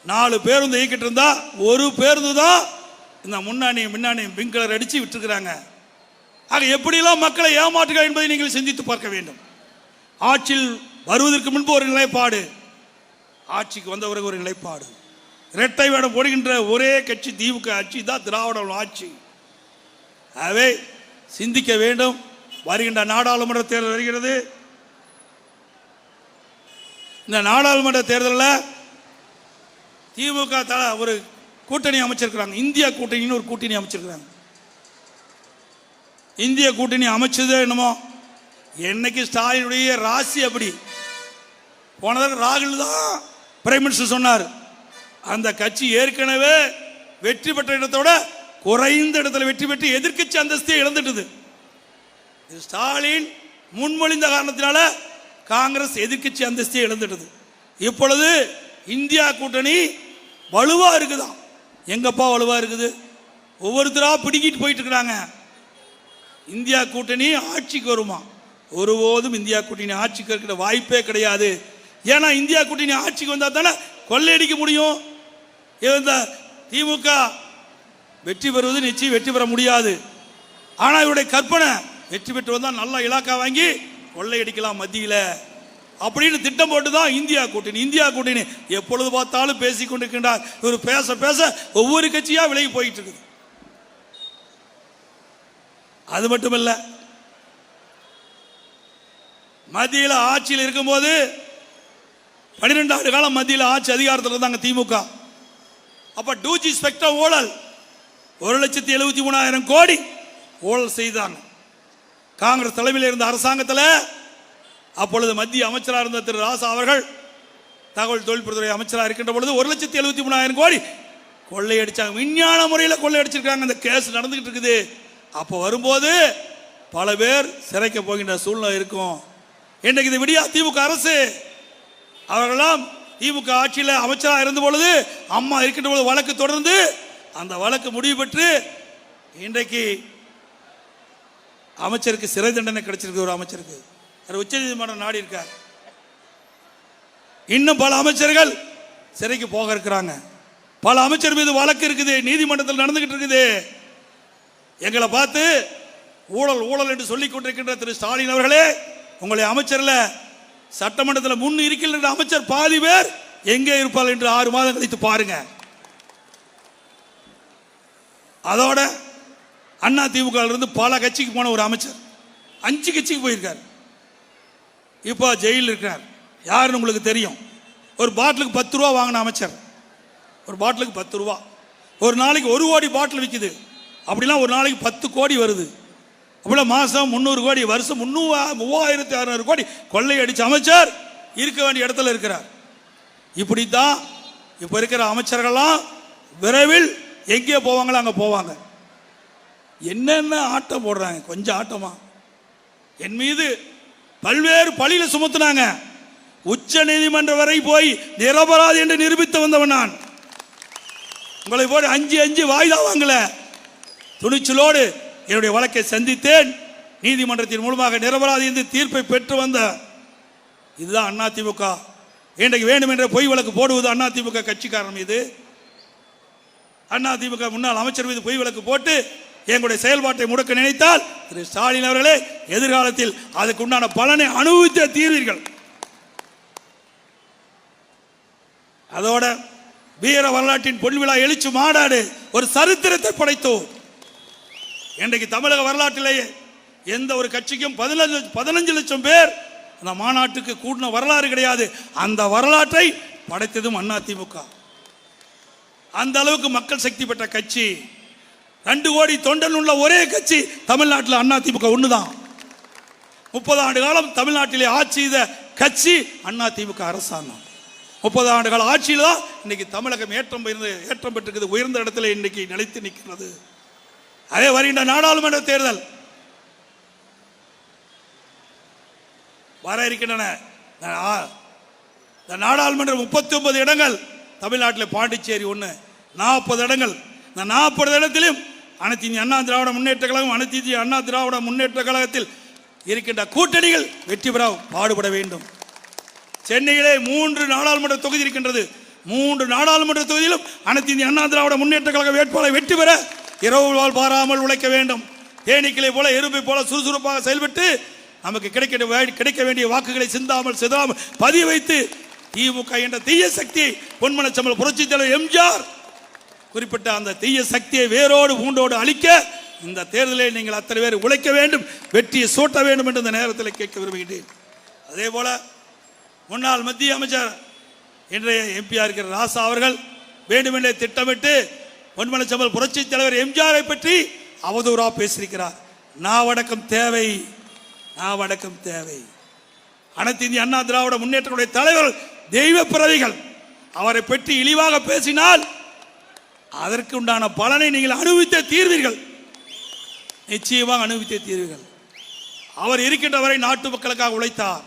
4 பேருந்து இயக்கிட்டு இருந்தா ஒரு பேருந்து தான் இந்த முன்னாடியும் பின்னாடியும் பிங்க் கலர் அடிச்சு விட்டுருக்கிறாங்க. ஆக எப்படியெல்லாம் மக்களை ஏமாற்றுக என்பதை நீங்கள் சிந்தித்து பார்க்க வேண்டும். ஆட்சியில் வருவதற்கு முன்பு ஒரு நிலைப்பாடு, ஆட்சிக்கு வந்த பிறகு ஒரு நிலைப்பாடு. இரட்டை வேடம் போடுகின்ற ஒரே கட்சி திமுக ஆட்சி தான், திராவிட ஆட்சி. ஆகவே சிந்திக்க வேண்டும். வருகின்ற நாடாளுமன்ற தேர்தல் வருகிறது. இந்த நாடாளுமன்ற தேர்தலில் திமுக ஒரு கூட்டணி அமைச்சிருக்கிறாங்க. இந்தியா கூட்டணின்னு ஒரு கூட்டணி அமைச்சிருக்கிறாங்க. இந்திய கூட்டணி அமைச்சதே என்னமோ, என்னைக்கு ஸ்டாலினுடைய ராசி அப்படி போனதாக ராகுல் தான் பிரைம் மினிஸ்டர் சொன்னார். அந்த கட்சி ஏற்கனவே வெற்றி பெற்ற இடத்தோட குறைந்த இடத்துல வெற்றி பெற்று எதிர்க்கட்சி அந்தஸ்தை இழந்துட்டது. ஸ்டாலின் முன்மொழிந்த காரணத்தினால காங்கிரஸ் எதிர்க்கட்சி அந்தஸ்தை இழந்துட்டது. இப்பொழுது இந்தியா கூட்டணி வலுவா இருக்குதான். எங்கப்பா வலுவா இருக்குது? ஒவ்வொருத்தரா பிடிக்கிட்டு போயிட்டு இருக்கிறாங்க. இந்தியா கூட்டணி ஆட்சிக்கு வருமா? ஒருபோதும் இந்தியா கூட்டணி ஆட்சிக்கு இருக்கிற வாய்ப்பே கிடையாது. ஏன்னா இந்தியா கூட்டணி ஆட்சிக்கு வந்தா தானே கொள்ளையடிக்க முடியும். இந்த திமுக வெற்றி பெறுவது நிச்சயம் வெற்றி பெற முடியாது. ஆனால் இவருடைய கற்பனை வெற்றி பெற்று வந்தால் நல்ல இலாக்கா வாங்கி கொள்ளையடிக்கலாம் மத்தியில் அப்படின்னு திட்டம் போட்டு தான் இந்தியா கூட்டணி. இந்தியா கூட்டணி எப்பொழுது பார்த்தாலும் பேசிக் கொண்டிருக்கின்றார். இவர் பேச பேச ஒவ்வொரு கட்சியா விலகி போயிட்டு இருக்குது. அது மட்டுமல்ல, மத்தியில் ஆட்சியில் இருக்கும்போது 12 ஆண்டு காலம் மத்தியில் ஆட்சி அதிகாரத்தில் இருந்தாங்க திமுக. அப்ப 2G ஸ்பெக்ட்ரம் ஊழல் 1,73,000 கோடி ஊழல் செய்தாங்க. காங்கிரஸ் தலைமையில் இருந்த அரசாங்கத்தில் அப்பொழுது மத்திய அமைச்சராக இருந்த திரு ராசா அவர்கள் தகவல் தொழில்நுட்பத்துறை அமைச்சராக இருக்கின்ற பொழுது 1,73,000 கோடி கொள்ளையடிச்சாங்க. விஞ்ஞான முறையில் கொள்ளையடிச்சிருக்காங்க. அந்த கேஸ் நடந்துகிட்டு இருக்குது. அப்போ வரும்போது பல பேர் சிறைக்க போகின்ற சூழ்நிலை இருக்கும். இன்றைக்கு இது விடியா திமுக அரசு. அவர்களெல்லாம் திமுக ஆட்சியில் அமைச்சராக இருந்த பொழுது, அம்மா இருக்கின்ற பொழுது வழக்கு தொடர்ந்து அந்த வழக்கு முடிவு பெற்று இன்றைக்கு அமைச்சருக்கு சிறை தண்டனை கிடைச்சிருக்கு. ஒரு அமைச்சருக்கு உச்ச நீதிமன்றம் நாடி இருக்கார். இன்னும் பல அமைச்சர்கள் சிறைக்கு போக இருக்கிறாங்க. பல அமைச்சர் மீது வழக்கு இருக்குது, நீதிமன்றத்தில் நடந்துகிட்டு இருக்குது. எங்களை பார்த்து ஊழல் ஊழல் என்று சொல்லிக் கொண்டிருக்கின்ற திரு ஸ்டாலின் அவர்களே, உங்களை அமைச்சர்ல சட்டமன்றத்தில் முன் இருக்கின்ற அமைச்சர் பாதி பேர் எங்கே இருப்பார் என்று 6 மாதம் கழித்து பாருங்க. அதோட அண்ணா திமுக இருந்து பல கட்சிக்கு போன ஒரு அமைச்சர் 5 கட்சிக்கு போயிருக்கார். இப்போ ஜெயிலில் இருக்கிறார். யாருன்னு உங்களுக்கு தெரியும். ஒரு பாட்டிலுக்கு 10 ரூபா வாங்கின அமைச்சர். ஒரு பாட்டிலுக்கு 10 ரூபா. ஒரு நாளைக்கு 1 கோடி பாட்டில் விற்குது. அப்படிலாம் ஒரு நாளைக்கு 10 கோடி வருது. அப்படிலாம் மாதம் 300 கோடி, வருஷம் 3600 கோடி கொள்ளை அடிச்ச அமைச்சர் இருக்க வேண்டிய இடத்துல இருக்கிறார். இப்படித்தான் இப்போ இருக்கிற அமைச்சர்கள்லாம் விரைவில் எங்கே போவாங்களோ அங்கே போவாங்க. என்னென்ன ஆட்டம் போடுறாங்க, கொஞ்சம் ஆட்டமா. என் மீது பல்வேறு பழியில சுமத்துனாங்க. உச்ச நீதிமன்றம் வரை போய் நிரபராதி என்று நிரூபித்து வந்தவன் நான். உங்களை போய் 5 வாய்தா வாங்கல, துணிச்சலோடு என்னுடைய வழக்கை சந்தித்தேன். நீதிமன்றத்தின் மூலமாக நிரபராதி என்று தீர்ப்பை பெற்று வந்த இதுதான் அதிமுக. இன்றைக்கு வேண்டும் என்ற பொய் வழக்கு போடுவது அதிமுக கட்சிக்காரன் மீது. அதிமுக முன்னாள் அமைச்சர் மீது பொய் வழக்கு போட்டு எங்களுடைய செயல்பாட்டை முடக்க நினைத்தால் திரு ஸ்டாலின் அவர்களே, எதிர்காலத்தில் அதுக்கு உண்டான பலனை அனுபவித்த தீர்வீர்கள். அதோட வீர வரலாற்றின் பொன்விழா எழுச்சி மாநாடு ஒரு சரித்திரத்தை படைத்தோம். இன்றைக்கு தமிழக வரலாற்றிலேயே எந்த ஒரு கட்சிக்கும் 15 லட்சம் பேர் அந்த மாநாட்டுக்கு கூடின வரலாறு கிடையாது. அந்த வரலாற்றை படைத்ததும் அதிமுக. அந்த அளவுக்கு மக்கள் சக்தி பெற்ற கட்சி. 2 கோடி தொண்டன் உள்ள ஒரே கட்சி தமிழ்நாட்டில் அதிமுக ஒண்ணுதான். 30 ஆண்டு காலம் தமிழ்நாட்டிலே ஆட்சி செய்த கட்சி அதிமுக அரசாங்கம். 30 ஆண்டு கால ஆட்சியில் தான் இன்னைக்கு தமிழகம் ஏற்றம் பெற்றிருக்கிறது, உயர்ந்த இடத்துல இன்னைக்கு நிலைத்து நிற்கிறது. அதே வருகின்ற நாடாளுமன்ற தேர்தல் வர இருக்கின்றன. நாடாளுமன்ற 39 இடங்கள் தமிழ்நாட்டில், பாண்டிச்சேரி 1, 40 இடங்கள். இந்த 40 இடத்திலும் அனைத்து இந்திய அண்ணா திராவிட முன்னேற்ற கழகம், அனைத்து இந்திய அண்ணா திராவிட முன்னேற்ற கழகத்தில் இருக்கின்ற கூட்டணிகள் வெற்றி பெற பாடுபட வேண்டும். சென்னையிலே 3 நாடாளுமன்ற தொகுதி இருக்கின்றது. 3 நாடாளுமன்ற தொகுதியிலும் அனைத்து இந்திய அண்ணா திராவிட முன்னேற்ற கழக வேட்பாளர் வெற்றி பெற இரவு பாராமல் உழைக்க வேண்டும். தேனீக்களை போல எறும்பை போல சுறுசுறுப்பாக செயல்பட்டு நமக்கு கிடைக்க வேண்டிய வாக்குகளை சிந்தாமல் சிதறாமல் பதிய வைத்து திமுக என்ற தீய சக்தியை பொன்மனச்செம்மல் புரட்சித் தலைவர் எம்ஜிஆர் குறிப்பிட்ட அந்த தீய சக்தியை வேரோடு பூண்டோடு அழிக்க இந்த தேர்தலில் நீங்கள் அத்தனை பேர் உழைக்க வேண்டும், வெற்றியை சூட்ட வேண்டும் என்று இந்த நேரத்தில் கேட்க விரும்புகின்றேன். அதே போல முன்னாள் மத்திய அமைச்சர் இன்றைய எம்பியா இருக்கிற ராசா அவர்கள் வேண்டுமென்றே திட்டமிட்டு பொன்மனச்செம்மல் புரட்சித் தலைவர் எம்ஜிஆரை பற்றி அவதூறா பேசியிருக்கிறார். நாவடக்கம் தேவை, நாவடக்கம் தேவை. அனைத்து இந்திய அண்ணா திராவிட முன்னேற்ற தலைவர் தெய்வ பிறவிகள். அவரை பற்றி இழிவாக பேசினால் அதற்கு உண்டான பலனை நீங்கள் அனுபவித்த தீர்வீர்கள், நிச்சயமாக அனுபவித்த தீர்வீர்கள். அவர் இருக்கின்ற வரை நாட்டு மக்களுக்காக உழைத்தார்.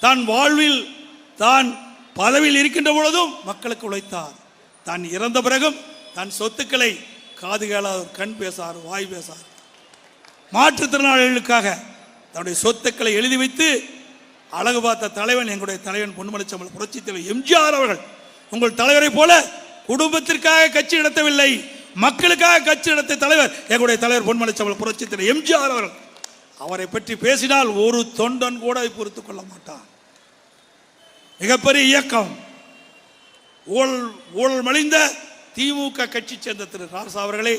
தான் வாழ்வில் தான் பதவியில் இருக்கின்ற பொழுதும் மக்களுக்கு உழைத்தார். தான் இறந்த பிறகும் தன் சொத்துக்களை காது கேளாத கண் பேசார், வாய் பேசார். மாற்றுத்திறனாளிகளுக்காக தன்னுடைய சொத்துக்களை எழுதி வைத்து அழகு பார்த்த தலைவன் எங்களுடைய தலைவன் பொன்மனச்செம்மல் புரட்சித் தலைவர் எம்ஜிஆர் அவர்கள். உங்கள் தலைவரை போல குடும்பத்திற்காக கட்சி நடத்தவில்லை, மக்களுக்காக கட்சி நடத்திய தலைவர் எங்களுடைய தலைவர் பொன்மனச்செம்மல் புரட்சித் தலைவர் எம்ஜிஆர் அவர்கள். அவரை பற்றி பேசினால் ஒரு தொண்டன் கூட பொறுத்துக் கொள்ள மாட்டான். மிகப்பெரிய இயக்கம், ஊழல் மலிந்த திமுக கட்சி சேர்ந்த திரு ராசா அவர்களே,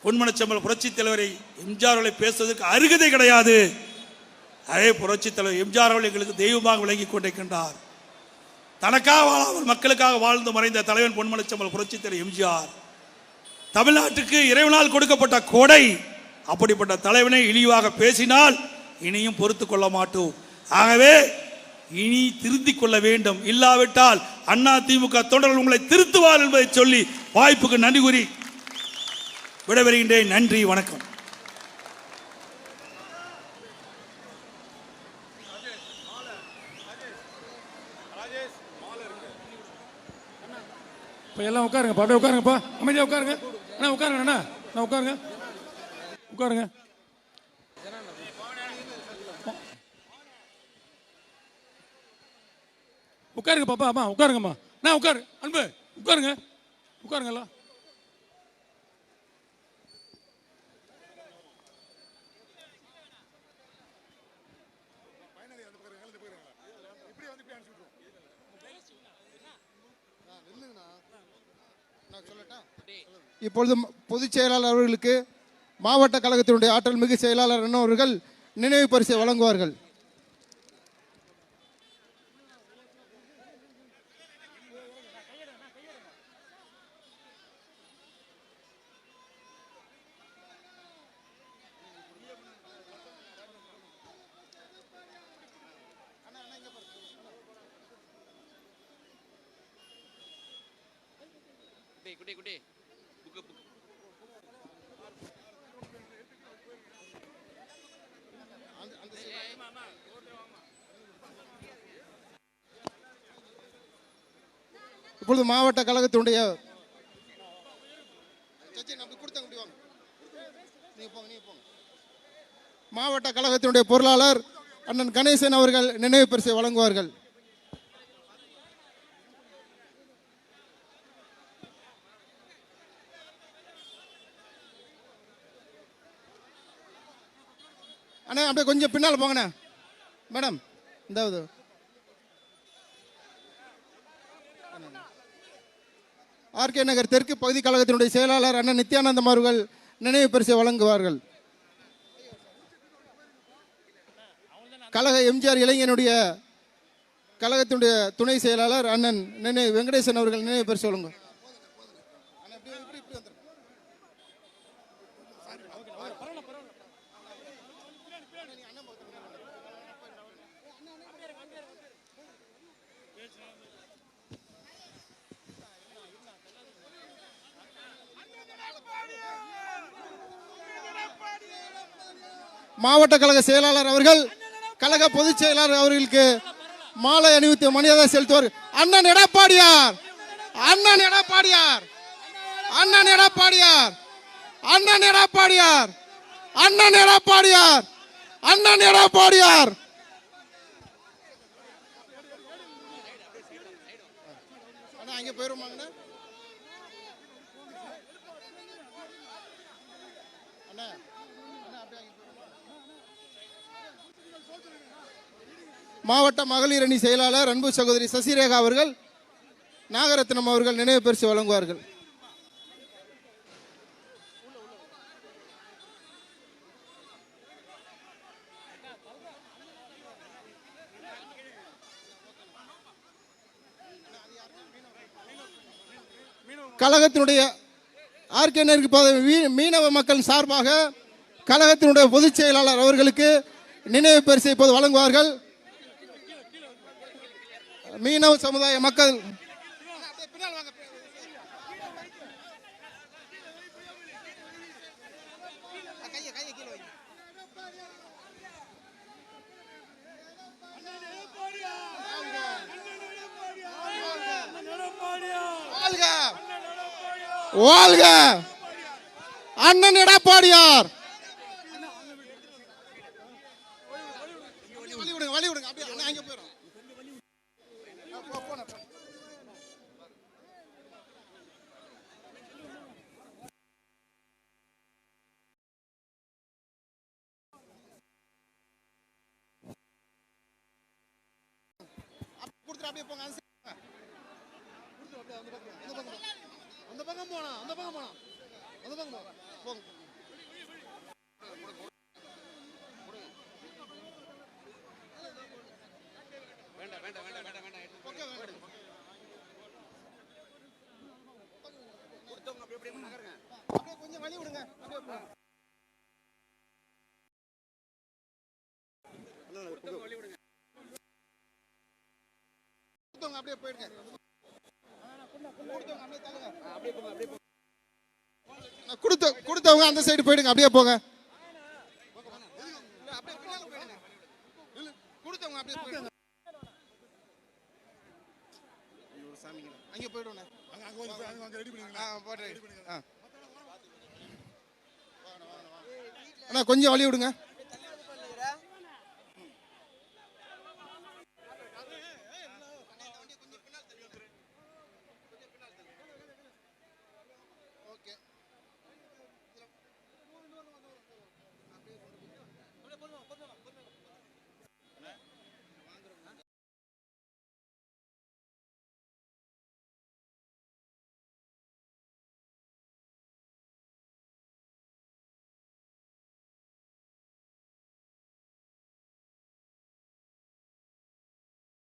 பொன்மனச்செம்மல் புரட்சித் தலைவரை எம்ஜிஆர் அவர்களை பேசுவதற்கு அருகதை கிடையாது. அதே புரட்சித் தலைவர் எம்ஜிஆர் அவர்கள் எங்களுக்கு தெய்வமாக விளங்கிக் கொண்டிருக்கின்றார். தனக்காக வாழாமல் மக்களுக்காக வாழ்ந்து மறைந்த தலைவன் பொன்மனச்செம்மல் புரட்சித் தலைவர் எம்ஜிஆர் தமிழ்நாட்டுக்கு இறைவனால் கொடுக்கப்பட்ட கொடை. அப்படிப்பட்ட தலைவனை இழிவாக பேசினால் இனியும் பொறுத்து கொள்ள மாட்டோம். ஆகவே இனி திருத்திக் கொள்ள வேண்டும். இல்லாவிட்டால் அண்ணா திமுக தொண்டர்கள் உங்களை திருத்துவார் என்பதை சொல்லி வாய்ப்புக்கு நன்றி கூறி விடைபெறுகின்றேன். நன்றி, வணக்கம். இப்போ எல்லாம் உட்காருங்கப்பா, அப்படியே உட்காருங்கப்பா, அமைதியாக உட்காருங்க அண்ணா, உட்காருங்க அண்ணா, நான் உட்காருங்க, உட்காருங்க. உட்காருங்க பாப்பா, அம்மா உட்காருங்கம்மா, நான் உட்காரு அன்பு, உட்காருங்க, உட்காருங்களா. இப்பொழுது பொதுச் செயலாளர் அவர்களுக்கு மாவட்ட கழகத்தினுடைய ஆற்றல் மிகு செயலாளர் அண்ணா அவர்கள் நினைவு பரிசை வழங்குவார்கள். இப்பொழுது மாவட்ட கழகத்தினுடைய மாவட்ட கழகத்தினுடைய பொருளாளர் அண்ணன் கணேசன் அவர்கள் நினைவு பரிசை வழங்குவார்கள். அண்ணா அப்படியே கொஞ்சம் பின்னால் போங்கண்ணா. மேடம் இந்த ஆர்கே நகர் தெற்கு பகுதி கழகத்தினுடைய செயலாளர் அண்ணன் நித்யானந்தம் அவர்கள் நினைவு பரிசை வழங்குவார்கள். கழக எம்ஜிஆர் இளைஞனுடைய கழகத்தினுடைய துணை செயலாளர் அண்ணன் வெங்கடேசன் அவர்கள் நினைவு பரிசு வழங்குவார். மாவட்ட கழக செயலாளர் அவர்கள் கழக பொதுச் செயலாளர் அவர்களுக்கு மாலை அணிவித்து மரியாதை செலுத்துவார். அண்ணன் எடப்பாடியார், அண்ணன் எடப்பாடியார், அண்ணன் எடப்பாடியார், அண்ணன் எடப்பாடியார், அண்ணன் எடப்பாடியார், அண்ணன் எடப்பாடியார். அங்க போயிருமாங்க. மாவட்ட மகளிர் அணி செயலாளர் அன்பு சகோதரி சசிரேகா அவர்கள் நாகரத்னம் அவர்கள் நினைவு பரிசு வழங்குவார்கள். கழகத்தினுடைய ஆர்கே மீனவ மக்கள் சார்பாக கழகத்தினுடைய பொதுச் செயலாளர் அவர்களுக்கு நினைவு பரிசை இப்போது வழங்குவார்கள். மீனவ சமுதாய மக்கள் வாழ்க அண்ணன் எடப்பாடியார். வழி விடுங்க அப்படியே அங்க போயிடும். அப்படியே போங்க. அந்த பக்கம் போனா அந்த பக்கம் போனா அந்த பக்கம் போங்க. வேண்டாம் வேண்டாம் வேண்டாம் வேண்டாம் வேண்டாம். அப்படியே நகருங்க. அப்படியே கொஞ்சம் வழி விடுங்க. அப்படியே வழி விடுங்க. அப்படியே போயிடுங்க. கொடுத்தவங்க அந்த சைடு போயிடுங்க. அப்படியே போங்க. கொடுத்தவங்க அப்படியே போயிடுங்க. அங்க போயிடுங்க. அண்ணா கொஞ்சம் வழி விடுங்க.